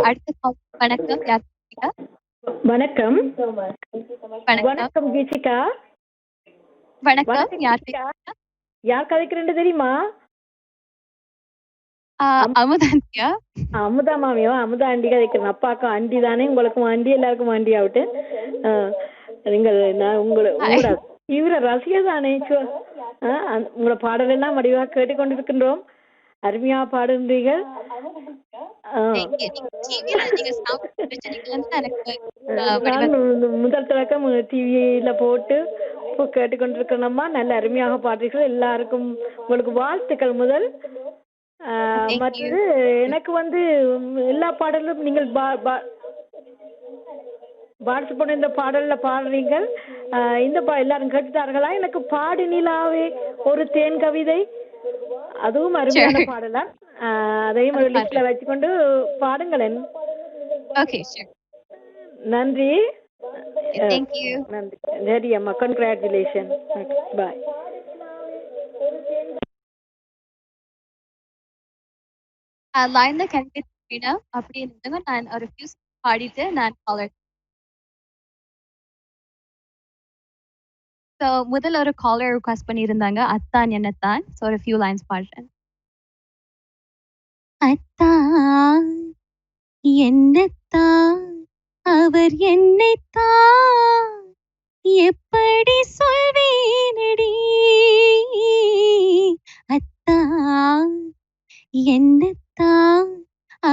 அடுத்த call. வணக்கம், யார் பேசுறீங்க? வணக்கம். வணக்கம். வணக்கம் ஜெசிகா. வணக்கம், யார் பேசுறீங்க? யார் கதைக்கிறேன்னு தெரியுமா? அமுதாண்டியா? அமுதா மாமியோ, அமுதா ஆண்டி கதைக்கிறேன். அப்பாக்கும் ஆண்டி தானே, உங்களுக்கும் ஆண்டி, எல்லாருக்கும் ஆண்டி ஆகட்டு. நீங்கள் நான் உங்களோட தீவிர ரசிக தானே. உங்களோட பாடலெல்லாம் வடிவாக கேட்டுக்கொண்டிருக்கின்றோம். அருமையா பாடுகிறீர்கள். முதல் தொடக்கம் டிவியில போட்டு கேட்டுக்கொண்டிருக்கணுமா. நல்ல அருமையாக பாடுறீர்கள். எல்லாருக்கும் உங்களுக்கு வாழ்த்துக்கள். முதல் மற்றது எனக்கு வந்து எல்லா பாடலும் நீங்கள் வாட்ஸ்அப் பண்ண இந்த பாடல்ல பாடுறீங்க. இந்த எல்லாரும் கேட்டுட்டார்களா? எனக்கு பாடி நிலாவே ஒரு தேன் கவிதை, அதுவும் அருமையான பாடலாம். அதையும் ஒரு லிஸ்ட்ல வச்சுக்கொண்டு பாடுங்களேன். நன்றி. நன்றி. சரி அம்மா, கங்க்ராச்சுலேஷன். பாய். லைன்ல கண்டிப்பா அப்படி இருந்தாங்க. நான் ஒரு ஃபியூ பாடிட்டு நான் காலர். ஸோ முதல்ல ஒரு காலர் ரிக்வெஸ்ட் பண்ணியிருந்தாங்க, அத்தான் என்னத்தான். ஸோ ஒரு ஃபியூ லைன்ஸ் பாடுறேன். அத்தான் என்னத்தான் அவர் என்னைத்தான் எப்படி சொல்வேனடி. அத்தான் என்னத்தான்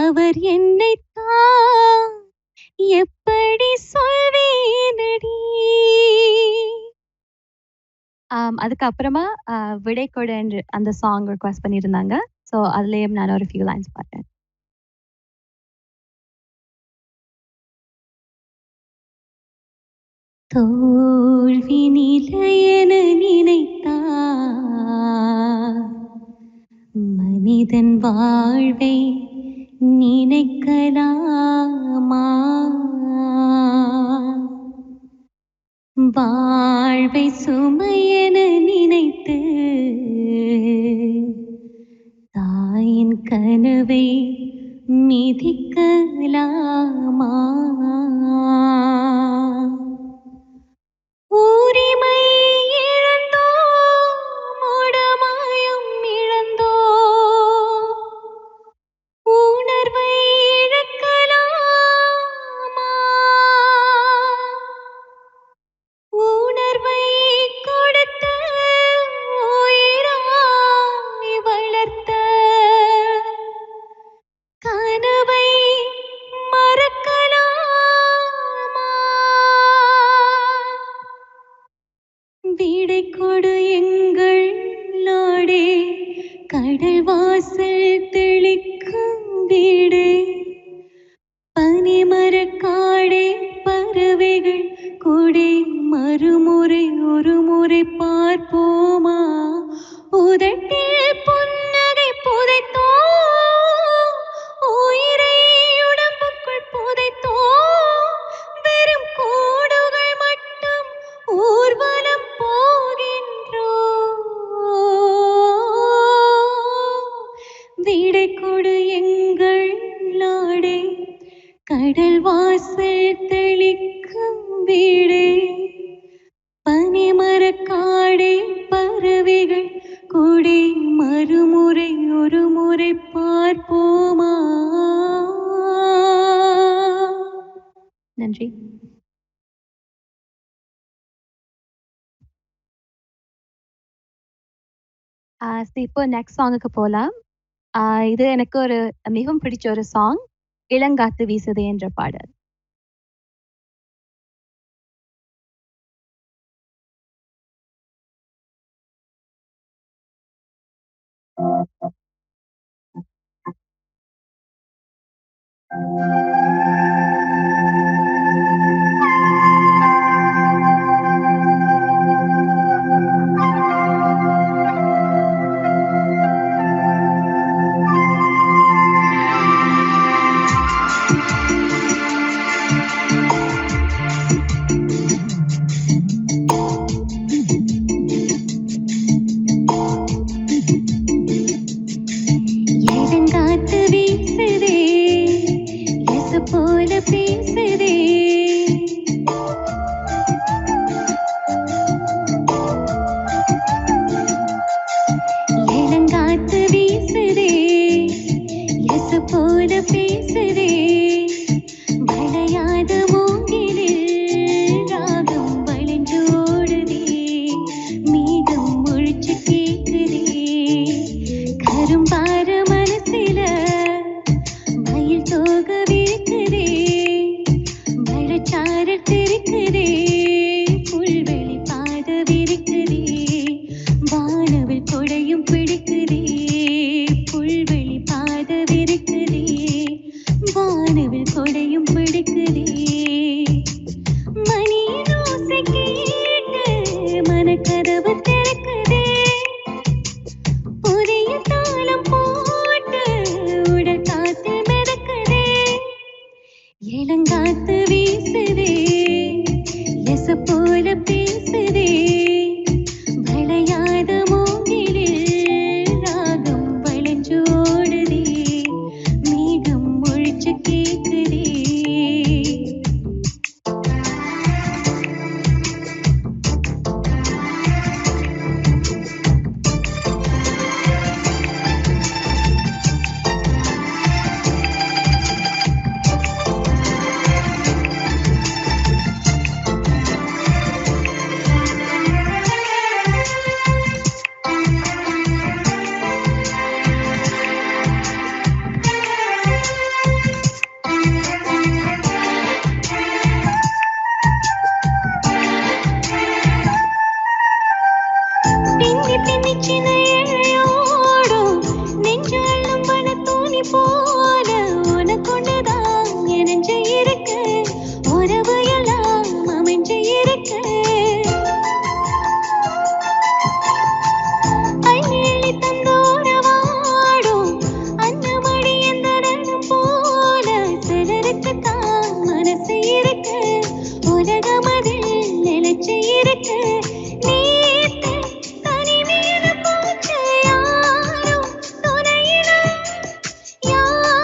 அவர் என்னைத்தான் எப்படி சொல்வேனடி. அதுக்கப்புறமா விடை கொடு என்று அந்த சாங் ரிக்வெஸ்ட் பண்ணியிருந்தாங்க. ஸோ அதுலேயும் நான் ஒரு ஃபியூ லைன்ஸ் பார்த்தேன். தோல்வி நிலையென நினைத்தார் மனிதன் வாழ்வை நினைக்கலாமா. வாழ்வை சுமையென நினைத்து தாயின் கனவை மிதிக்கலாமா. உரிமை கடல் வாசல் தெளிக்கும் வீடு பனிமரக்காடே பறவைகள் கூடே மறுமுறை ஒரு முறை பார்ப்போமா உதட்டில் புன்னகை புதைத்தோ உயிரை உடம்புக்குள் புதைத்தோ வெறும் கூடுகள் மட்டும் ஊர்வலம் போகின்றோ விடை கொடு எங்கள் நாடே கடல் வாசல் தெளிக்கும் வீடே பனிமரக்காடே பறவைகள் கூடே மறுமுறை ஒரு முறை பார்ப்போமா. நன்றி. இப்போ நெக்ஸ்ட் சாங்குக்கு போகலாம். இது எனக்கு ஒரு மிகவும் பிடிச்ச ஒரு சாங், இளங்காத்து வீசுதே என்ற பாடல். இளங்காத்து வீசுதே எசு போல பேசுதே இளங்காத்து வீசுதே எசு போல பேசுதே வளையாத மூங்கிலில் ராகம் வளைஞ்சு ஓடுதே மேகம் முழிச்சு கேக்குதே கரும்பார மனசில மயில் தோக விரிக்குதே மழைச்சாரல் தெரிக்குதே புல்வெளி பாத விரிக்குதே வானவில் கொடையும் பிடிக்குதே புல்வெளி பாத விரிக்குதே வானவில் கொடையும் பிடிக்குதே மணியின் ஓசை கேட்டு மனக்கதவு திறக்குதே புதிய தாளம் போட்டு உடல் காத்தில் மிதக்குதே இளங்காத்து வீசுதே எசு போல பேசுதே வளையாத மூங்கிலில் ராகம் வளைஞ்சு ஓடுதே மேகம் முழிச்சு கேக்குதே. பின்னி பின்னி சின்ன இழையோடும் நெஞ்சாலும் வன தூணி போல உனக்கொண்டுதான் இணைஞ்சு இருக்கு உறவு எல்லாம் அமைஞ்சு இருக்கு ஐநேளி தந்தோரவாடும் அன்னமடி எந்தரனும் போல சிலருக்கு தான் மனசு இருக்கு உலகம் அதில் நிலைச்சு இருக்கு நேத்து தனிமையில போச்சு யாரும் துணையில யாரும்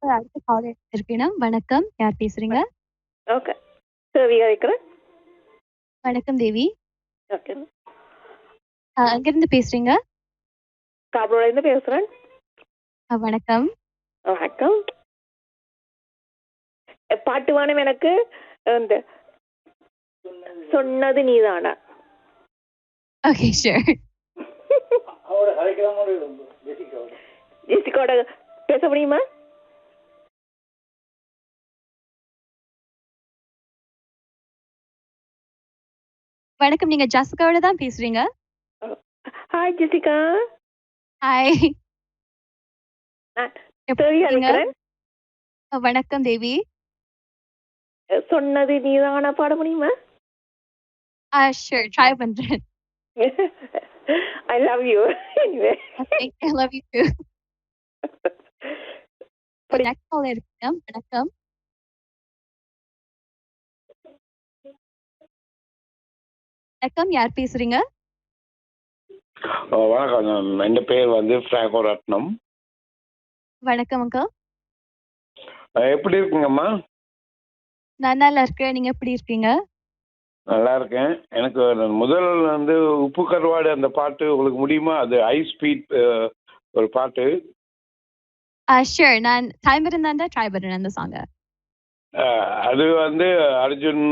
இப்ப அடுத்த காலர் இருக்கணும். வணக்கம். யார் பேசுறீங்க? ஓகே. தேவி கதைக்கிறேன். வணக்கம் தேவி. ஓகே. அங்கிருந்து பேசுறீங்க? காபரோலேருந்து பேசுறேன். வணக்கம். வணக்கம். பாட்டு வேணும் எனக்கு. இந்த சொன்னது நீதானா. Okay sure. ஜெசிகாவோட பேச முடியுமா? வணக்கம். நீங்க ஜெசிகாவோட தான் பேசுறீங்க? Hi Jessica. ஹாய். தேவி கதைக்கிறேன். வணக்கம் தேவி. சொன்னது நீதானா பாட முடியுமா? ஷூர் ட்ரை பண்றேன். I love you. Anyway. I love you too. Next caller இருக்கணும். வணக்கம். வணக்கம். யார் பேசுறீங்க? வணக்கம். என் பேர் வந்து பிராங்கோ ரத்னம். வணக்கம் அங்கிள். எப்படி இருக்குங்கம்மா? நான் நல்லா இருக்கேன். நீங்க எப்படி இருக்கீங்க? நல்லா இருக்கேன். எனக்கு முதல் வந்து உப்பு கருவாடு அந்த பாட்டு உங்களுக்கு முடியுமா? அது ஹை ஸ்பீட் ஒரு பாட்டு. ஷூர். நான் டைம் இருந்தா ட்ரை பண்றேன் அந்த சாங்க. அது வந்து அர்ஜுன்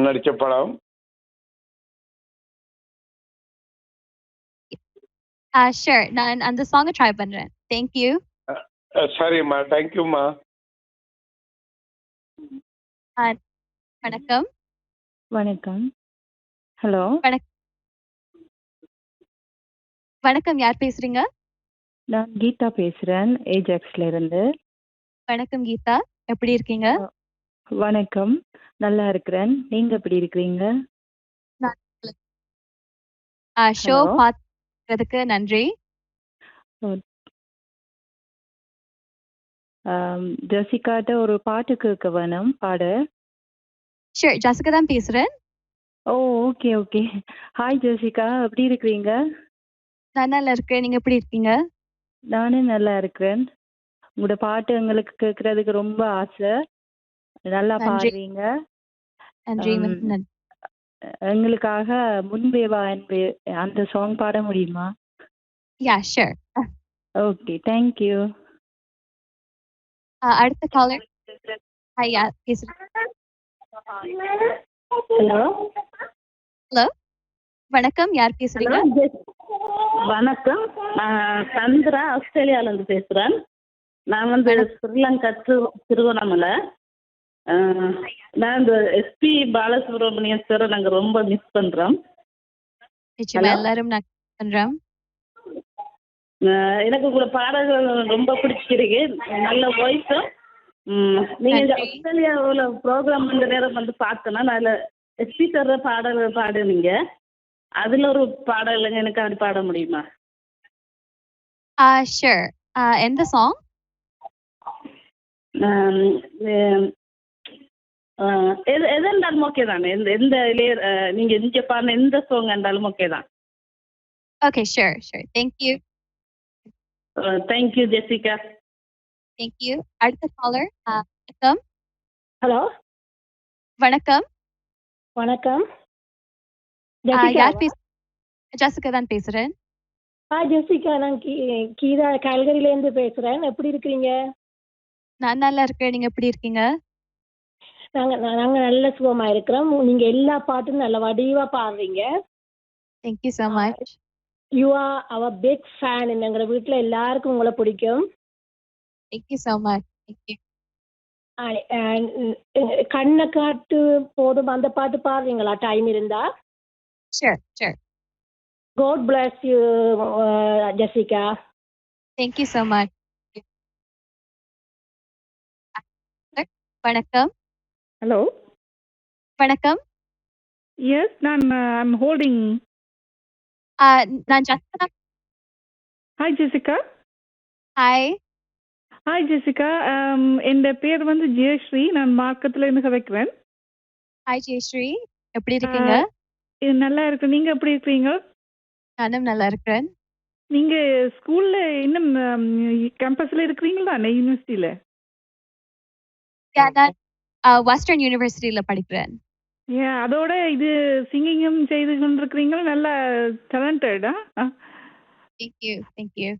நடிச்ச படம். ஷூர். நான் அந்த சாங்க ட்ரை பண்றேன். Thank you. சரிம்மா. தேங்க்யூம்மா. வணக்கம். வணக்கம். ஹலோ. வணக்கம். யார் பேசுறீங்க? நான் கீதா பேசுறேன் ஏஜாக்ஸ்ல இருந்து. வணக்கம் கீதா. எப்படி இருக்கீங்க? வணக்கம். நல்லா இருக்கிறேன். நீங்க எப்படி இருக்கிறீங்க? ஷோ பார்த்ததுக்கு நன்றி. ஜெசிகாட்ட ஒரு பாட்டு கேட்க வேணும் பாட. ஷூர். ஜெசிகா தான் பேசுறேன். ஓ ஓகே ஓகே. ஹாய் ஜெசிகா, எப்படி இருக்கிறீங்க? நான் நல்லா இருக்கேன். நீங்க எப்படி இருக்கீங்க? நானும் நல்லா இருக்கிறேன். உங்களோட பாட்டு எங்களுக்கு கேட்கறதுக்கு ரொம்ப ஆசை. நல்லா பாடுறீங்க. நன்றி. எங்களுக்காக முன்பே வா அன்பே அந்த சாங் பாட முடியுமா? Yeah sure. Okay thank you. அடுத்த காலர். ஹாய் யார் பேசுறீங்க? ஹலோ. ஹலோ. வணக்கம். யார் பேசுறீங்க? வணக்கம். சந்திரா ஆஸ்திரேலியால இருந்து பேசுறேன். நான் வந்து ஸ்ரீலங்கா திருவண்ணாமலை. நான் இந்த எஸ்பி பாலசுப்ரமணியம் சார் நாங்க ரொம்ப மிஸ் பண்றோம். நிச்சயமா எல்லாரும் நான் பண்றோம். எனக்கு உங்களோட பாடல்கள் ரொம்ப பிடிச்சிருக்கு. நல்ல வாய்ஸும். நீங்க ஆஸ்திரேலியாவில் ப்ரோக்ராம் இந்த நேரம் வந்து பார்த்தேன்னா அதில் எஸ்பி தர்ற பாடல் பாடுனீங்க. அதுல ஒரு பாடல் எனக்கு அப்படி பாட முடியுமா? ஷூர். எந்த சாங்? எது இருந்தாலும் ஓகே தானே. எந்த நீங்க இங்க பாடின எந்த சாங் இருந்தாலும் ஓகே தான். Okay sure sure. Thank you. Thank you Jessica. Thank you. அடுத்த காலர். வணக்கம். ஹலோ. வணக்கம். வணக்கம். யார் ஜெசிகா தான் பேசுறேன். ஜெசிகா, நான் கீதா கல்கரியில இருந்து பேசுறேன். எப்படி இருக்கிறீங்க? நான் நல்லா இருக்கேன். நீங்க எப்படி இருக்கீங்க? நாங்க நல்ல சுகமா இருக்கிறோம். நீங்க எல்லா பாட்டும் நல்ல வடிவா பாடுறீங்க. Thank you so much. You are our big fan. எங்க வீட்டுல எல்லாருக்கும் உங்களை பிடிக்கும். Thank you so much. தேங்க்யூ. கண்ணை காட்டு போதும் அந்த பாட்டு பாடுறீங்களா டைம் இருந்தா? Sure sure. God bless you, Jessica. Thank you so much. வணக்கம். Hello. வணக்கம். Yes, I'm holding. நான் Jessica. Hi Jessica. Hi. Hi Jessica. என் பேர் வந்து ஜெயஸ்ரீ. நான் மார்க்கத்துல இருந்து கதைக்கிறேன். Hi ஜெயஸ்ரீ. எப்படி இருக்கீங்க? நல்லா இருக்கு. நீங்க எப்படி இருக்கீங்க? நானும் நல்லா இருக்கிறேன். நீங்க ஸ்கூல்ல இன்னும் கேம்பஸ்ல இருக்கிறீங்களா யூனிவர்சிட்டியில? நான் வெஸ்டர்ன் யூனிவர்சிட்டியில படிக்கிறேன். ஏன் அதோட இது சிங்கிங்கும் செய்து கொண்டிருக்கிறீங்க, நல்ல டேலண்டடா. Thank you, thank you.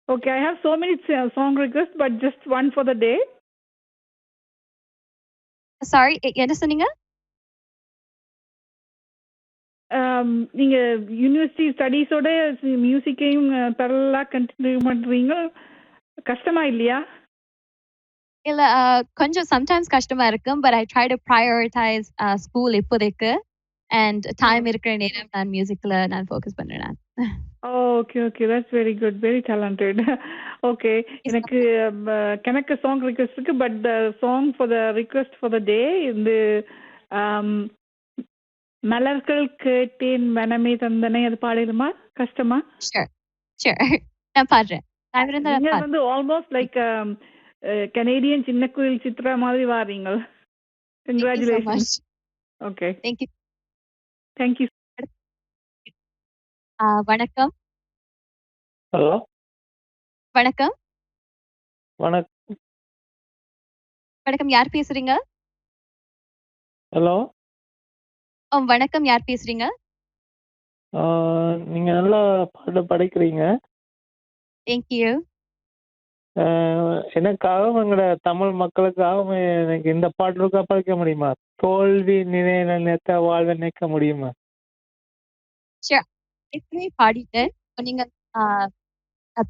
Okay, I have so many song requests, but just one for the day. Sorry, என்ன சொன்னீங்க? நீங்க யூனிவர்சிட்டி ஸ்டடீஸோட மியூசிக்கையும் பரவலா கண்டினியூ பண்றீங்க, கஷ்டமா இல்லையா? இல்ல கொஞ்சம் சம்டைம்ஸ் கஷ்டமா இருக்கும், but I try to prioritize school இப்போதைக்கு and டைம் இருக்கிற நேரம் நான் மியூசிக்ல நான் ஃபோக்கஸ் பண்றேன். Okay okay, that's very good, very talented. Okay, எனக்கு கணக்கு சாங் ரிக்வெஸ்ட் இருக்கு, but the song for the request for the day இந்த மலர்கள் கேட்டேன் மனமே தந்தனை, அது பாடிடுமா? கஷ்டமா? நான் பாடுறேன். நீங்க வந்து ஆல்மோஸ்ட் லைக் கனேடியன் சின்ன கோயில் சித்ரா மாதிரி வாரீங்க. கங்க்ராச்சுலேஷன்ஸ். Okay, thank you. தேங்க்யூ. வணக்கம். ஹலோ, வணக்கம். வணக்கம். வணக்கம், யார் பேசுறீங்க? ஹலோ, வணக்கம், யார் பேசுறீங்க? நீங்க நல்லா பாட்டு படிக்கிறீங்க. தேங்க்யூ. எனக்காகவும் எங்களோட தமிழ் மக்களுக்காகவும் எனக்கு இந்த பாட்டு இருக்கா படிக்க முடியுமா? தோல்வி நினைத்த வாழ்வை நினைக்க முடியுமா? ஏற்கனவே பாடிட்டேன், நீங்க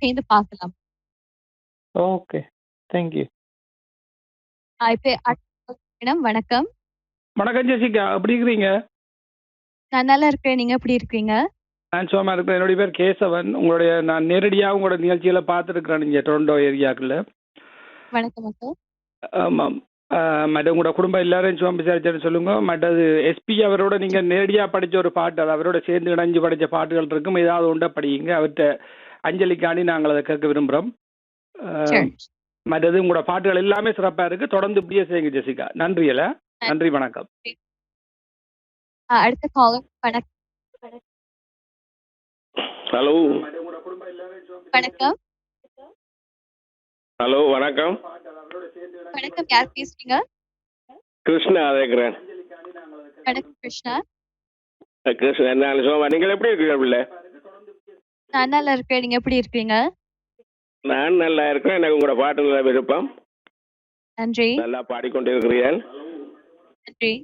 சேர்ந்து பார்க்கலாம். Okay, thank you. இப்போ வணக்கம். வணக்கம் ஜெசிகா, எப்படி இருக்கிறீங்க? நான் நல்லா இருக்கிறேன், நீங்க எப்படி இருக்கீங்க? நான் சும்மா இருக்கிறேன். என்னுடைய பேர் கேசவன். நான் நேரடியாக உங்களோட நிகழ்ச்சியில பார்த்துருக்கிறேன் இங்கே டொரண்டோ ஏரியாக்குள்ள. வணக்கம். ஆமாம், மற்ற உங்களோட குடும்பம் எல்லாரும் சும்மா விசாரிச்சேன்னு சொல்லுங்க. மற்றது எஸ்பி அவரோட நீங்க நேரடியாக படிச்ச ஒரு பாட்டு, அது அவரோட சேர்ந்து இணைஞ்சு படிச்ச பாட்டுகள் இருக்கும், ஏதாவது உண்டா படிங்க. அவர்கிட்ட அஞ்சலிக்காண்டி நாங்கள் அதை கேட்க விரும்புகிறோம். மற்றது உங்களோட பாட்டுகள் எல்லாமே சிறப்பா இருக்கு, தொடர்ந்து இப்படியே செய்யுங்க ஜெசிகா. நன்றியல, நன்றி, வணக்கம். அடுத்த காலர். வணக்கம். ஹலோ. வணக்கம். ஹலோ, வணக்கம். வணக்கம், யார் பேசுறீங்க? கிருஷ்ணா கேட்குறேன். வணக்கம் கிருஷ்ணா. கிருஷ்ணா, நான் சோமா. நீங்கள் எப்படி இருக்கீங்க பிள்ளை? நான் நல்லா இருக்கேன், நீங்க எப்படி இருக்கீங்க? நான் நல்லா இருக்கேன். எனக்கு உங்களோட பாட்டு நல்ல விருப்பம். நன்றி. நல்லா பாடிக்கொண்டு இருக்கிறீர்கள். நன்றி.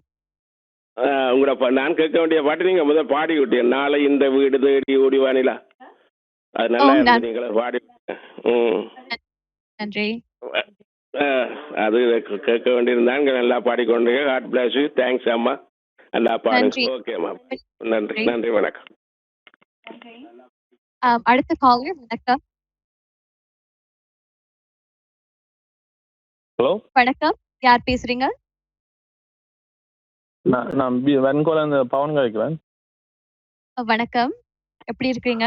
உங்களோட நான் கேட்க வேண்டிய பாட்டு நீங்க முதல் பாடி விட்டீங்க, நாளை இந்த வீடு தேடி ஓடி வானிலா. அது நல்லா நீங்கள பாடி. நன்றி. அது கேட்க வேண்டியிருந்தாங்க, நல்லா பாடிக்கொண்டீங்க. God bless you. தேங்க்ஸ் அம்மா, நல்லா பாடுங்க. ஓகே அம்மா, நன்றி, நன்றி, வணக்கம். அடுத்த காலர். வணக்கம். ஹலோ, வணக்கம், யார் பேசுறீங்க? நான் வெண்கோல பவன் கழிக்கிறேன். வணக்கம், எப்படி இருக்கீங்க?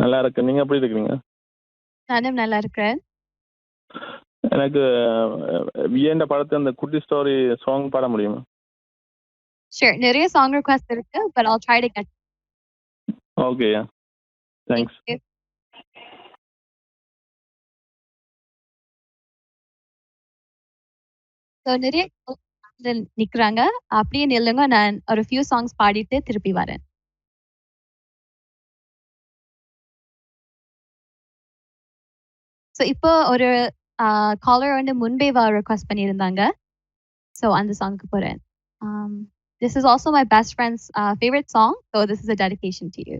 நல்லா இருக்கு, நீங்க எப்படி இருக்கீங்க? நானும் நல்லா இருக்கிறேன். எனக்கு வியண்ட படத்து அந்த குட்டி ஸ்டோரி சாங் பாட முடியுமா? நிறைய சாங் ரிக்வெஸ்ட் இருக்கு, but I'll try to get. Okay, yeah. Thanks. Thank you. So நிறைய நிக்கிறாங்க, அப்படியே நில்லுங்க, நான் ஒரு few songs பாடிட்டு திருப்பி வரேன். ஸோ இப்போ ஒரு காலர் வந்து முன்பே ரெக்வஸ்ட் பண்ணியிருந்தாங்க, ஸோ அந்த சாங்க்கு போகிறேன். This is also my best friend's favorite song, so this is a dedication to you.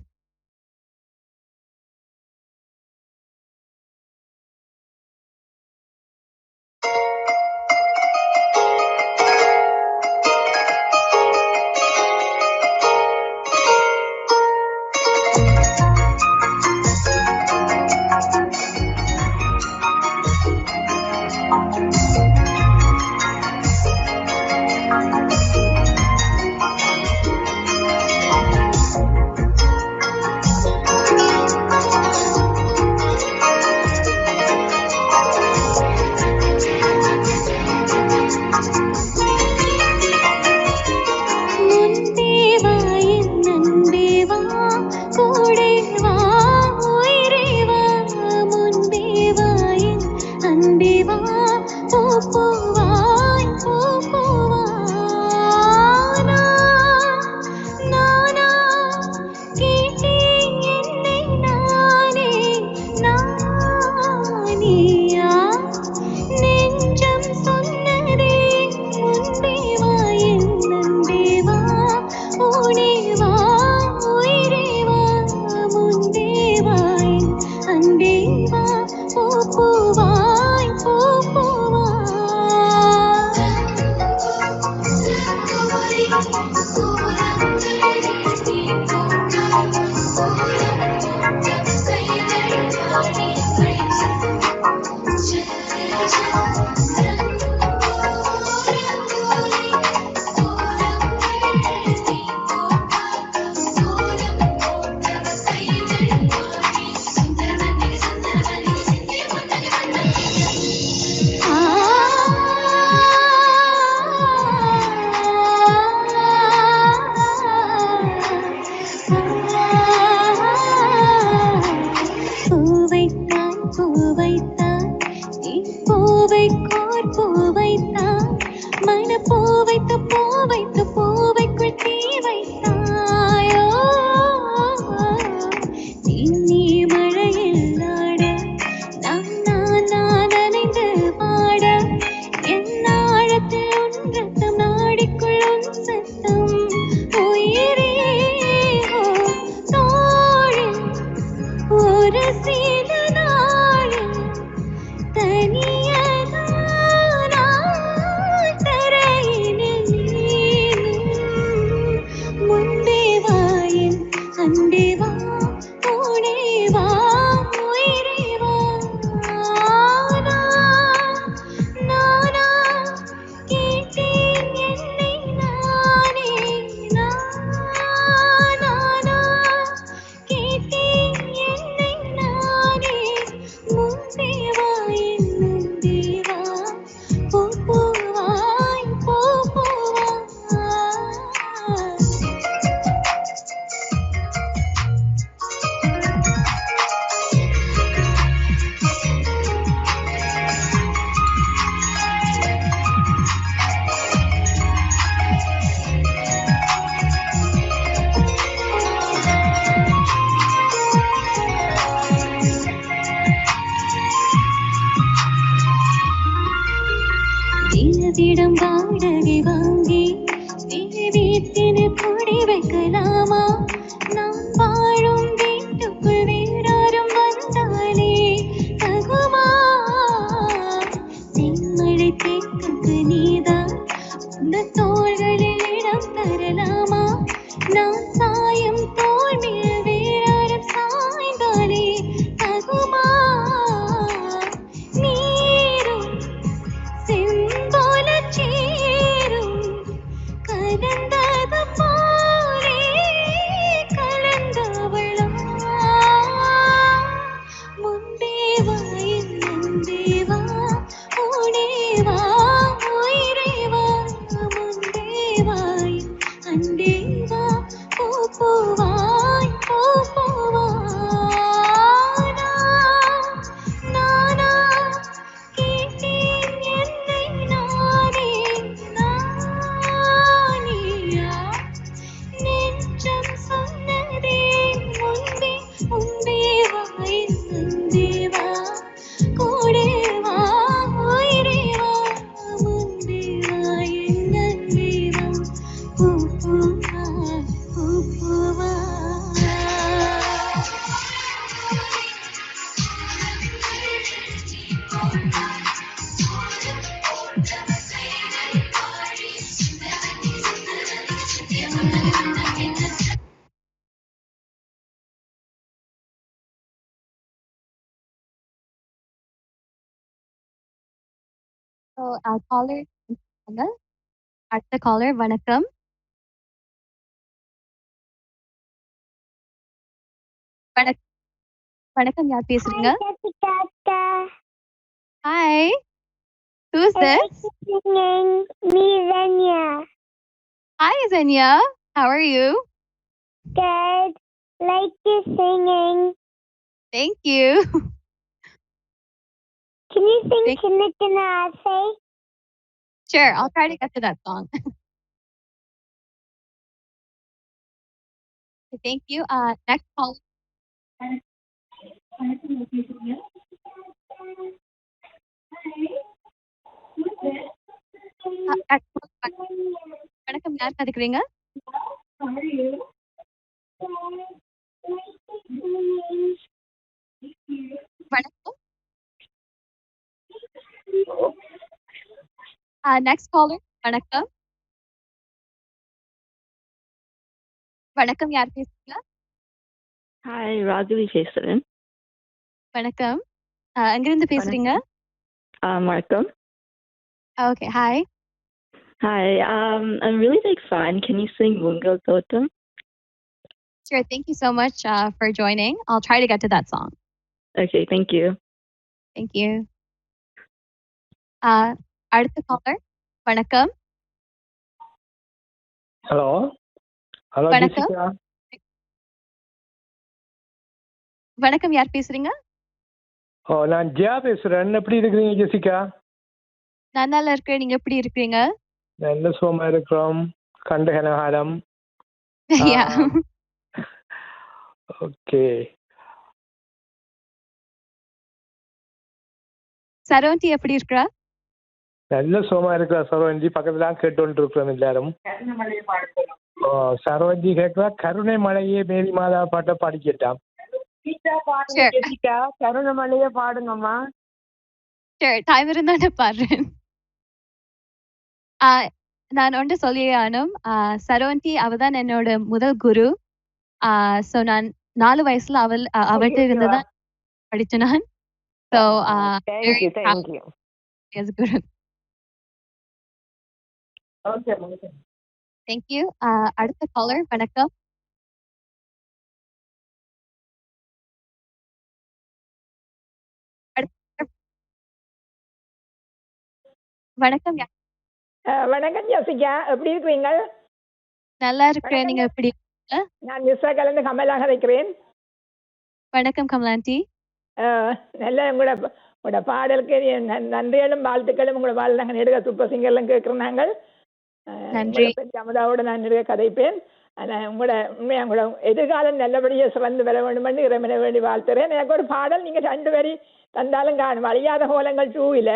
பூவைத்தான் பூவைத்தான் நீ பூவைக்கோர் பூவைத்தான் மன பூவைத்து பூவைத்து பூவைக்குள் தீ வைத்தாயோ நீ மழையில் நாட நான் நனைந்து பாட என் ஆழத்தில் ஒன்றத்தம் நாடிக்குள் உன் சத்தம் உயிரே தோழில் ஒரு சில நாளில் தனியதானாய் தரையினில் நீனும் முன்பே வா என் அன்பே வா உடே வா உயிரே வா நானா கேட்டேன் என்னை நானே நானா கேட்டேன் என்னை நானே முன்பே வா என் முன்பே வா பூ பூவாய் பூ பூவா வீடம் வாடகை வாங்கி வீட்டிന് குடி வைக்கலாமா நான் வாழும் வீட்டுக்குள் வேறாரும் வந்தாலே தகுமா தென்மழை தேக்கக்கு நீதான் அந்த தோள்களில் இடம் தரலாமா நான் சாயம் தோல் மேல் வேறாரும் சாய்ந்தாலே தகுமா நீரும் செம்போல சேரும் கலந்தது போலே கலந்தவளா முன்பே வா என் முன்பே வா உடே வா உயிரே வா முன்பே வா என் அன்பே வா பூ பூவாய் பூ பூவா நானா கேட்டேன் என்னை நானே நானியா நெஞ்சம் சொன்னதே முன்பே முன்பே வா என் முன்பே வா கூடே வா உயிரே வா முன்பே வா என் அன்பே வா பூ பூவா பூ பூவா So, caller, அடுத்த caller வணக்கம் வணக்கம் யார் பேசுறீங்க Hi, who's this? Me, Zenya. Hi, Zenya. How are you? Good. Like you singing. Thank you. Can you sing Chinna Chinna Aasai? Sure, I'll try to get to that song. Thank you. Next call. வணக்கம் யார் கதைக்கிறீங்க வணக்கம் next caller வணக்கம் வணக்கம் யார் பேசுறீங்க hi Raghavi பேசுறேன் வணக்கம் எங்கிருந்து பேசுறீங்க வணக்கம் okay hi Hi, I'm really big fan. Can you sing Mungal Totem? Sure, thank you so much for joining. I'll try to get to that song. Okay, thank you. Thank you. அடுத்த collar வணக்கம் hello hello வணக்கம். Jessica வணக்கம், யார் பேசுறீங்க? நான் ஜெயா பேசுறேன். எப்படி இருக்கிறீங்க ஜெசிகா? நான் நல்லா இருக்கேன். நீங்க எப்படி இருக்கீங்க? நல்ல சுகமா இருக்கிறோம். கண்டகனகாலம். Yeah. ஓகே. சரவந்தி எப்படி இருக்கா? நல்ல சுகமா இருக்கிறா சரவஞ்சி. பக்கத்துல தான் கேட்டு இருக்கிறோம் எல்லாரும். சரவஞ்சி கேட்கிறா கருணை மலையே மேரி மாதா பாட்டை பாடிக்கிட்டான். கருணை மலையே பாடுங்கம்மா. சரி, டைம் இருந்தா பாடுறேன். நான் ஒன்று சொல்லியே ஆனும். சரவந்தி அவதான் என்னோட முதல் குரு. ஸோ நான் 4 வயசுல அவள்கிட்ட இருந்துதான் படிச்சேன் நான். ஸோ குரு. தேங்க்யூ. அடுத்த காலர், வணக்கம். வணக்கம். வணக்கம் ஜெசிகா, எப்படி இருக்கிறீங்க? நல்லா இருக்கிறேன். நீங்க எப்படி இருக்கீங்க? நான் மிஸ்ஸா கலந்து கமலாக இருக்கிறேன். வணக்கம் கமலாண்டி. நல்ல உங்களோட பாடலுக்கு நன்றிகளும் வாழ்த்துக்களும். உங்களோட வாழ் நாங்கள் நெடுக சூப்பர் சிங்கர்லாம் கேட்குறோம். நாங்கள் நன்றி. அமுதாவோட நான் நெடுக கதைப்பேன். உங்களோட உண்மையாக உங்களோட எதிர்காலம் நல்லபடியாக சிறந்து வர வேண்டும் இறைவனை வேண்டி வாழ்த்துறேன். எனக்கு ஒரு பாடல் நீங்கள் 2 வரி தந்தாலும் காணும். அழியாத கோலங்கள் 2ல்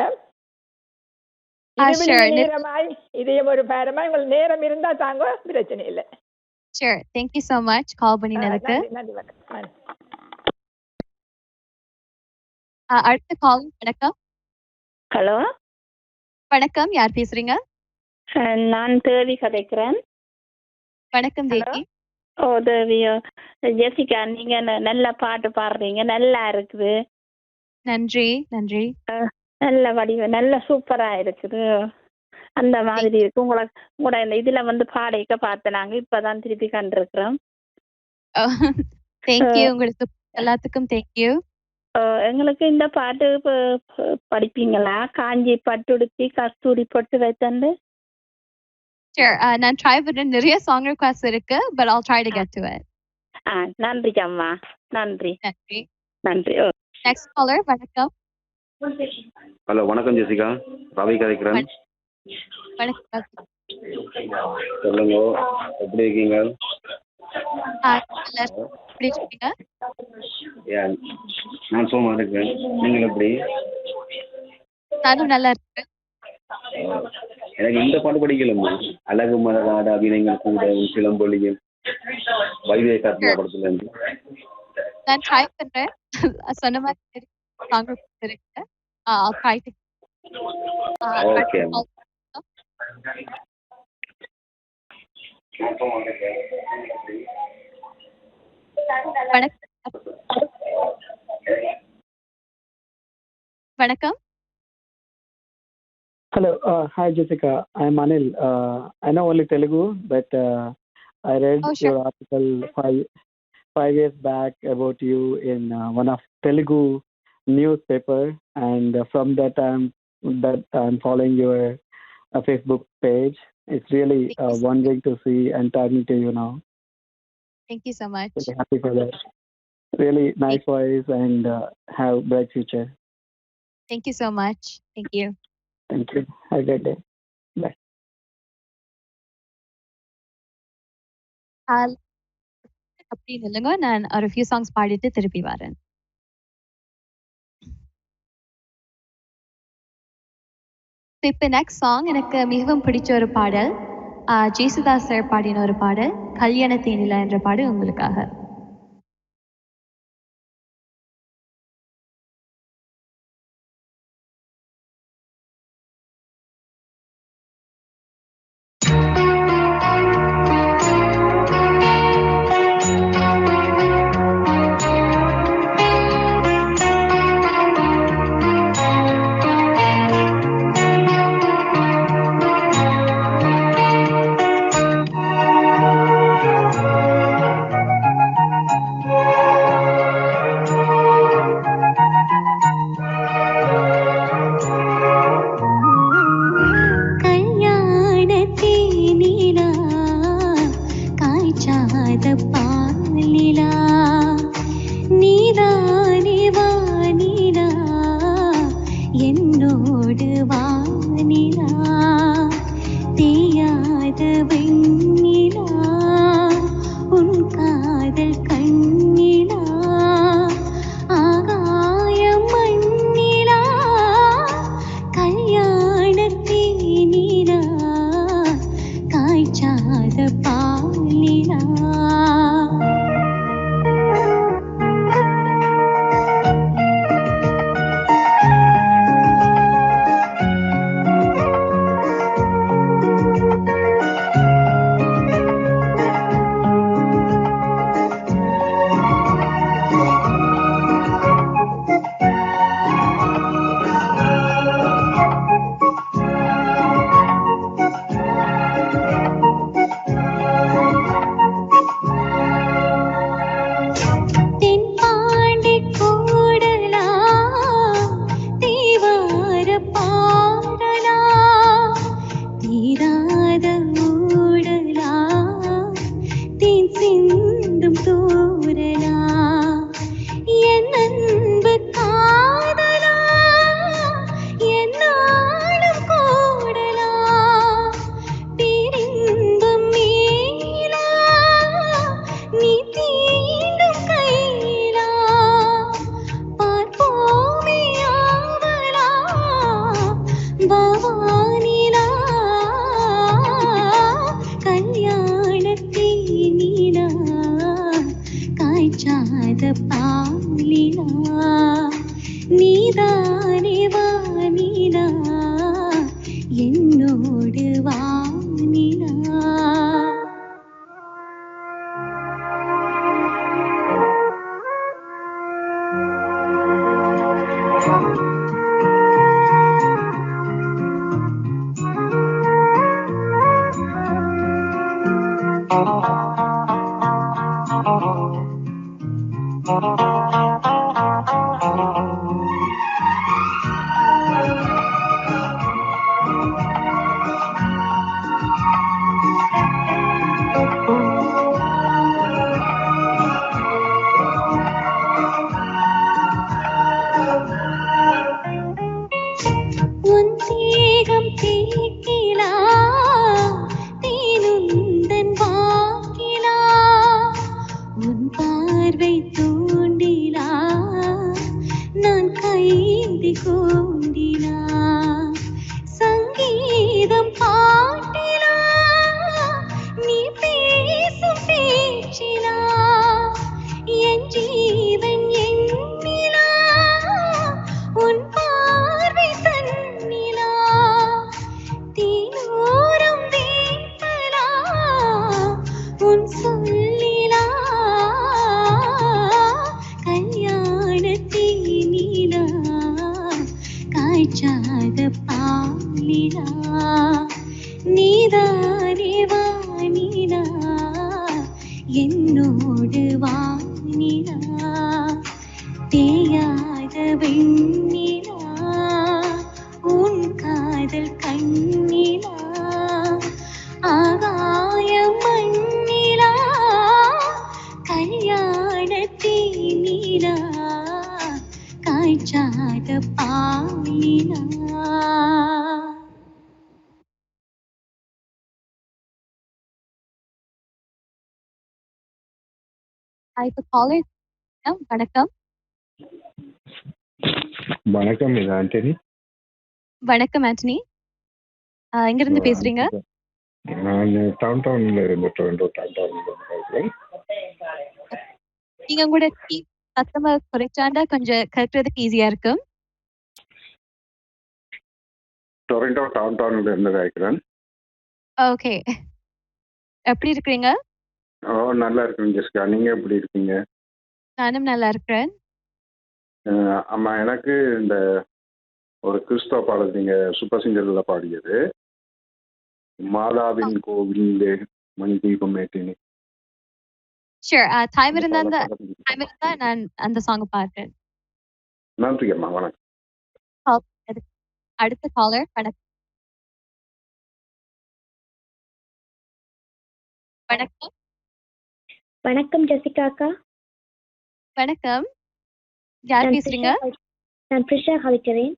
நேரமாய் இதயம் ஒரு பேரமாய். உங்களுக்கு நேரம் இருந்தா தாங்க, பிரச்சனை இல்லை. Sure. Thank you so much. கால் பண்ணினதுக்கு. நன்றி. வணக்கம். அடுத்த கால், வணக்கம். ஹலோ, வணக்கம், யார் பேசுறீங்க? நான் தேவி கதைக்கிறேன். வணக்கம் தேவி. ஓ தேவியோ. ஜெசிகா, நீங்க நல்ல பாட்டு பாடுறீங்க, நல்லா இருக்குது. நன்றி நன்றி. நல்ல வடிவ நல்ல சூப்பரா இருக்குது. அந்த மாதிரி இருக்கு. உங்களோட இந்த இதுல வந்து பாடைக்க பார்த்து நாங்க இப்பதான் திருப்பி கண்டிருக்கிறோம். தேங்க்யூ. உங்களுக்கு எல்லாத்துக்கும் தேங்க்யூ. எங்களுக்கு இந்த பாட்டு படிப்பீங்களா? காஞ்சி பட்டுடுத்தி கஸ்தூரி பொட்டு வைத்தண்டு. Sure. நான் ட்ரை பண்றேன். நிறைய சாங் ரிக்வெஸ்ட் இருக்கு, but I'll try to get to it. நன்றி அம்மா. நன்றி நன்றி நன்றி. நெக்ஸ்ட் காலர், வணக்கம். ஹலோ, வணக்கம் ஜெசிகா, ரவி கதைக்கிறேன். வணக்கம். சொல்லுங்க, எப்படி இருக்கீங்க? எப்படி இருக்கீங்க? நான் சும்மா இருக்கேன். நீங்கள் எப்படி? நானும் நல்லா இருக்கேன். எனக்கு இந்த பாட்டு படிக்கலம்மா. அழகு மலராட அபிநயங்கள் கூட சிலம்பொழியும் வைத்திய காத்தியா படத்துல இருந்து. நான் ட்ரை பண்றேன். சொன்ன மாதிரி சாங் ரிக்வெஸ்ட் இருக்கு. I'll try to. Okay. வணக்கம். Hello, hi Jessica. I'm Anil. I know only Telugu, but I read your article five years back about you in one of Telugu newspaper, and from that I'm following your Facebook page. It's really wondering to see and talking to you now. Thank you so much. Really happy for that. Really nice voice and have bright future. Thank you so much. Thank you. Thank you. Have a great day. Bye. அப்படி இல்லைங்க, நான் ஒரு few songs பாடிட்டு திருப்பி வரேன். இப்ப next song எனக்கு மிகவும் பிடிச்ச ஒரு பாடல். ஜேசுதாஸ் சார் பாடின ஒரு பாடல், கல்யாண தேனிலா என்ற பாடல் உங்களுக்காக. காய்ச்சாத பாலிலா நீதானே வானிலா என்னோடு வானிலா உன் தேகம் தேக்கிலா தேனுந்தன் வாக்கிலா உன் பார்வை தூண்டிலா நான் கைதி கூண்டிலா சங்கீதம் பாட்டிலா நீ பேசும் பேச்சிலா என் ஜீவன் எண்ணிலா உன் பார்வை தன்னிலா தீனோரம் வேப்பலா உன் சொல்லிலா கல்யாண தீனிலா காய்ச்சாத பாலிலா நீதானே வானிலா என்னோடு வானிலா தேயாத வெண்ணிலா உன் காதல் கண்ணிலா ஆகாய மண்ணிலா கல்யாண தீனிலா காய்ச்சாத பாலிலா இப்ப காலேஜ் வணக்கம் வணக்கம் இது ஆண்டனி. வணக்கம் ஆண்டனி. எங்கிருந்து பேசுறீங்க? நான் டவுன்டவுன்ல இருந்து டொரண்டோ டவுன்டவுன்ல பேசுறேன். நீங்க உங்களோட சத்தமா குறைச்சாண்டா கொஞ்சம் கேட்கறதுக்கு ஈஸியா இருக்கும். டொரண்டோ டவுன்டவுன்ல இருந்து கேட்கிறேன். ஓகே. எப்படி இருக்கிறீங்க? நல்லா இருக்கேன் ஜெசிகா. நீங்க எப்படி இருக்கீங்க? நானும் நல்லா இருக்கிறேன். ஆமா, எனக்கு இந்த ஒரு கிறிஸ்தவ பாடல் நீங்க சூப்பர் சிங்கர்ல பாடியது மாதாவின் கோவிலே மணி தீபம் ஏற்றினி. ஷூர். டைம் இருந்தா நான் அந்த சாங் பாடுறேன். நன்றி அம்மா. வணக்கம். அடுத்த காலர். வணக்கம். வணக்கம் ஜெசிகா அக்கா. வணக்கம். யார் பேசுறீங்க? நான் பிரிஷா கலிக்கிறேன்.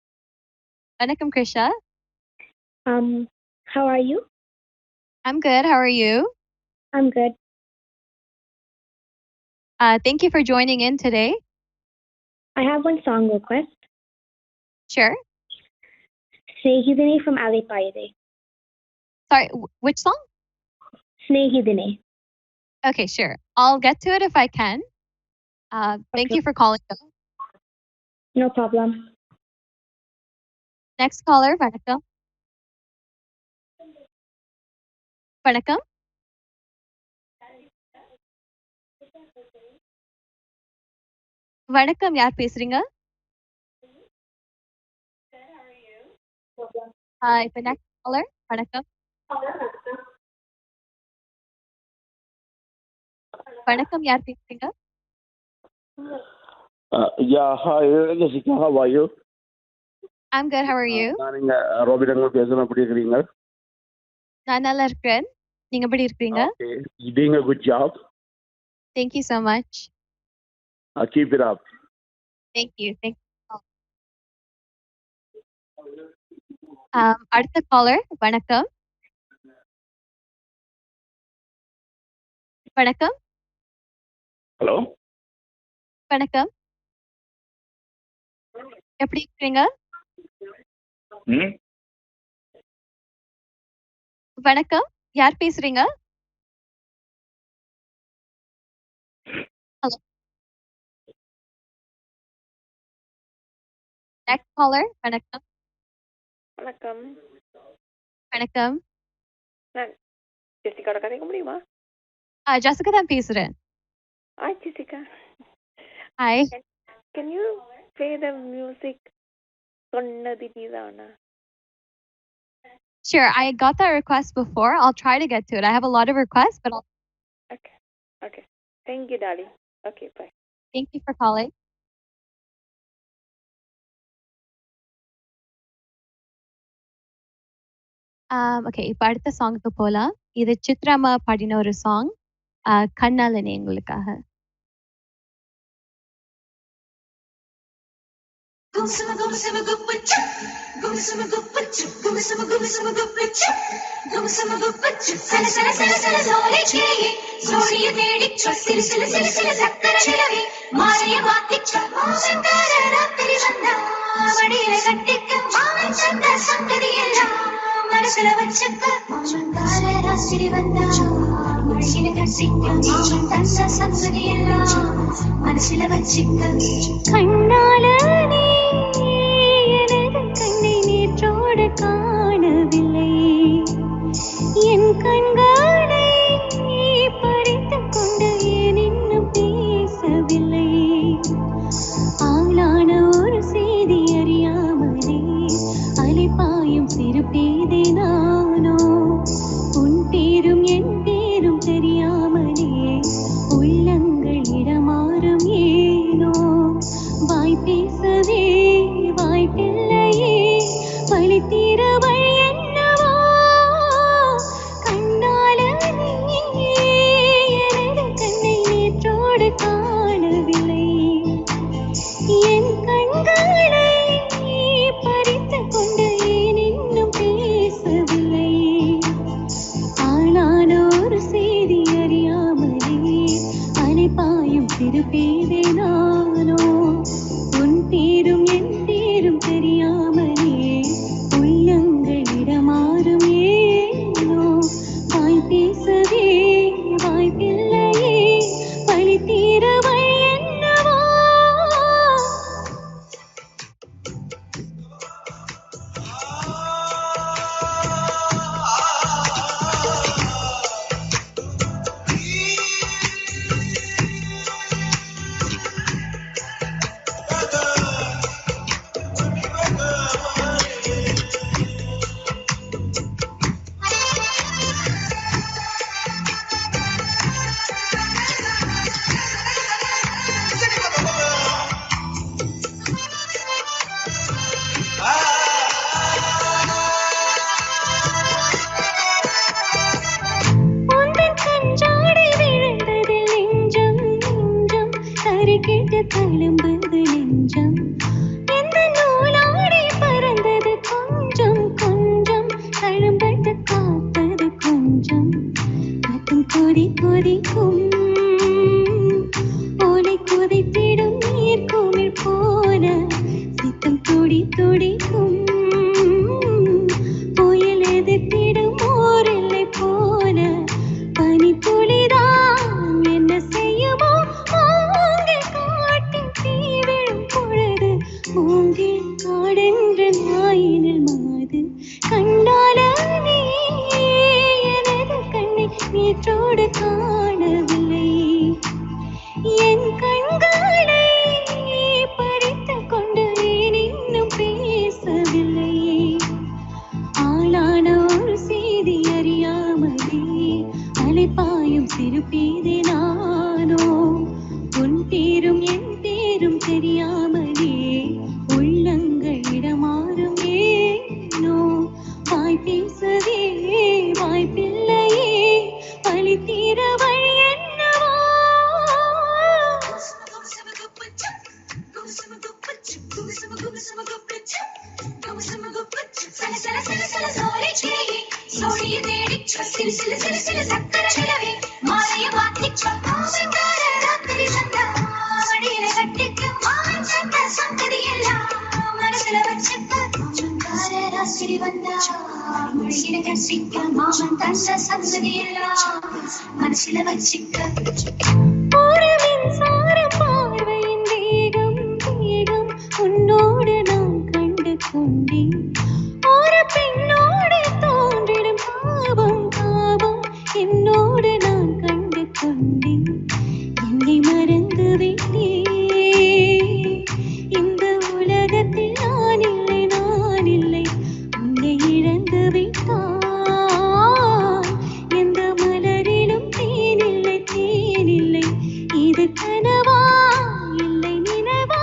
வணக்கம் Krisha. How are you? I'm good. How are you? I'm good. Thank you for joining in today. I have one song request. Sure. Snehidine from Ali Paide. Sorry, which song? Snehidine. Okay, sure. I'll get to it if I can. Thank you for calling. No problem. Next caller, வணக்கம். வணக்கம். வணக்கம், யார் பேசுறீங்க? இப்ப next caller, வணக்கம். வணக்கம், யார் பேசுறீங்க? Yeah, hi Jessica, how are you? I'm good. How are you? நான் இங்க ரோபிடங்க பேசுறேன். எப்படி இருக்கீங்க? நான் நல்லா இருக்கேன். நீங்க எப்படி இருக்கீங்க? Okay, you doing a good job. Thank you so much. Keep it up. Thank you. Thank you. அடுத்த caller, வணக்கம். வணக்கம். ஹலோ. வணக்கம். எப்படி இருக்கீங்க? வணக்கம், யார் பேசுறீங்க? ஹலோ. Next caller, வணக்கம். வணக்கம். வணக்கம். நான் ஜெசிகாவோட கதைக்க முடியுமா? ஜெசிகா தான் பேசுறேன். Hi, Jessica. Hi. Can you play the music? சொன்னது நீதானா? Sure, I got that request before. I'll try to get to it. I have a lot of requests, but I'll... Okay. Thank you, darling. Okay, bye. Thank you for calling. Okay, இப்போ அடுத்த சாங்குக்கு போலாம். இது சித்ராமா பாடின ஒரு song, கண்ணாலனே உங்களுக்காக. మనసుల వచ్చక్క మామంతాల రాసిరి వందా మడిగిన కసిక్క మామంతంత సంగதி ఎల్లా మనసుల వచ్చక్క கண்ணாலனே எனது கண்ணை நேற்றோடு காணவில்லை என் கண்களை பறித்துக் கொண்டு ஏன் இன்னும் பேசவில்லை ஆளான ஒரு செய்தி அறியாமலே அலைப்பாயும் சிறு பேதை நானோ உன் பேரும் என் பேரும் தெரியாமலே உள்ளங்கள் இடமாறும் ஏனோ வாய் பேசவே வாய்ப்பில்லையே வழி தீர வழி என்னவோ கண்ணாலனே எனது கண்ணை நேற்றோடு காணவில்லை என் கண்களை பறித்துக் கொண்டு ஏன் இன்னும் பேசவில்லை ஆளான ஒரு செய்தி அறியாமலே அலைப்பாயும் சிறு பேதை நானோ உன் பேரும் என் பேரும் தெரியாமலே உள்ளங்கள் இடமாறும் ஏனோ வாய் பேசவே வாய்ப்பில்லையே வழி தீர வழி என்னவோ உந்தன் கஞ்சாடை விழுந்ததில் நெஞ்சம் நெஞ்சம் கரை கேட்டு தழும்புது நெஞ்சம் எந்த நூலாடை பறந்தது கொஞ்சம் கொஞ்சம் தழும்பட்டு காத்தது கொஞ்சம் ரத்தம் கொதி கொதிக்கும் ஓலை கொதித்திடும் நீர் குமிழ் போல சித்தம் துடி துடிக்கும் புயல் எதிர்த்திடும் ஓரில்லை போல பனி துளிதான் என்ன செய்யுமோ மூங்கில் காட்டில் தீ விழும் பொழுது மூங்கில் காடென்ற நாயினில் மாது கண்டாலனே எனது கண்ணை நேற்றோடு காணவில்லை என் கண்களை பறித்துக் கொண்டு ஏன் இன்னும் பேசவில்லை ஆளான ஒரு செய்தி அறியாமலே அலைப்பாயும் சிறு பேதை நானோ உன் பேரும் என் பேரும் தெரியாமலே உள்ளங்கள் இடமாறும் ஏனோ வாய் பேசவே வாய்ப்பில்லையே வழி தீர வழி என்னவோ மனசுல வச்சிக்க ஒரு மின்சார பார்வையின் வேகம் வேகம் உன்னோடு நான் இது கனவா இல்லை நினைவா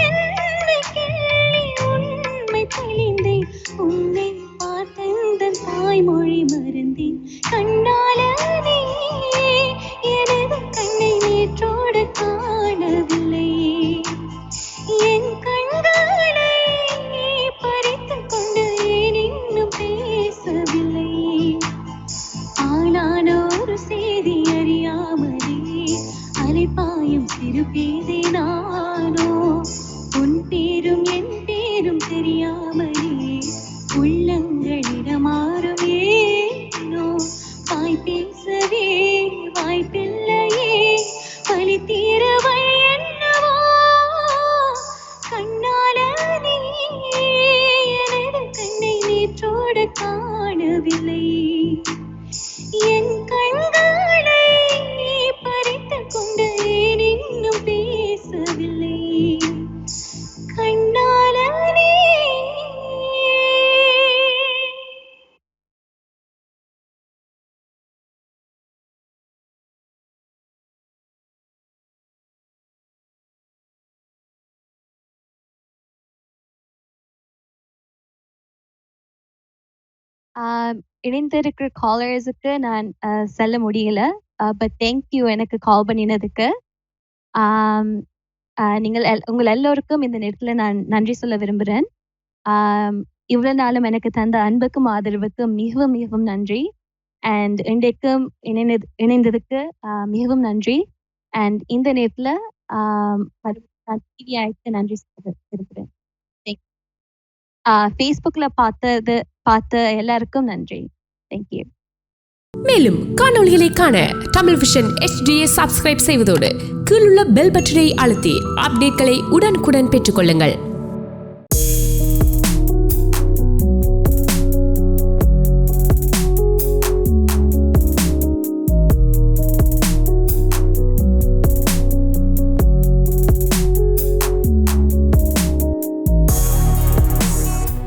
என்னை கிள்ளி உண்மை தெளிந்தேன் உன்னை பார்த்தந்த தாய்மொழி மறந்தேன் கண்ணாலே எனது கண்ணை நேற்றோடு காணவில்லை என் கண்களை பறித்துக் கொண்டு ஏன் இன்னும் பேசவில்லை ஆனான ஒரு செய்தி அறியாமலே அலைப்பாயும் திருப்பேதே நானோ உன் பேரும் என் பேரும் தெரியாமலே உள்ளங்களிடமாறும் ஏனோ வாய் பேசவே வாய்ப்பில்லையே வலி தீர வழி என்னவோ கண்ணால நீ எனது கண்ணை நேற்றோடு காணவில்லை என் கண்களை பறித்துக் கொண்டு ஏன் இன்னும் பேசவில்லை கண்ணால நீ இணைந்திருக்கிற காலர்ஸுக்கு நான் சொல்ல முடியல பட் தேங்க்யூ எனக்கு கால் பண்ணினதுக்கு நீங்கள் உங்கள் எல்லோருக்கும் இந்த நேரத்தில் நான் நன்றி சொல்ல விரும்புகிறேன் இவ்வளோ நாளும் எனக்கு தந்த அன்புக்கும் ஆதரவுக்கும் மிகவும் மிகவும் நன்றி அண்ட் இன்றைக்கும் இணைந்ததுக்கு மிகவும் நன்றி அண்ட் இந்த நேரத்தில் நான் டிவிஐக்கு நன்றி சொல்ல விரும்புகிறேன் ஃபேஸ்புக்கில் பார்த்த எல்லாருக்கும் நன்றி தேங்க்யூ மேலும் காணொளிகளை காண தமிழ் விஷன் HDயை சப்ஸ்கிரைப் செய்வதோடு கீழுள்ள பெல் பட்டனை அழுத்தி அப்டேட்களை உடனுக்குடன் பெற்றுக்கொள்ளுங்கள்.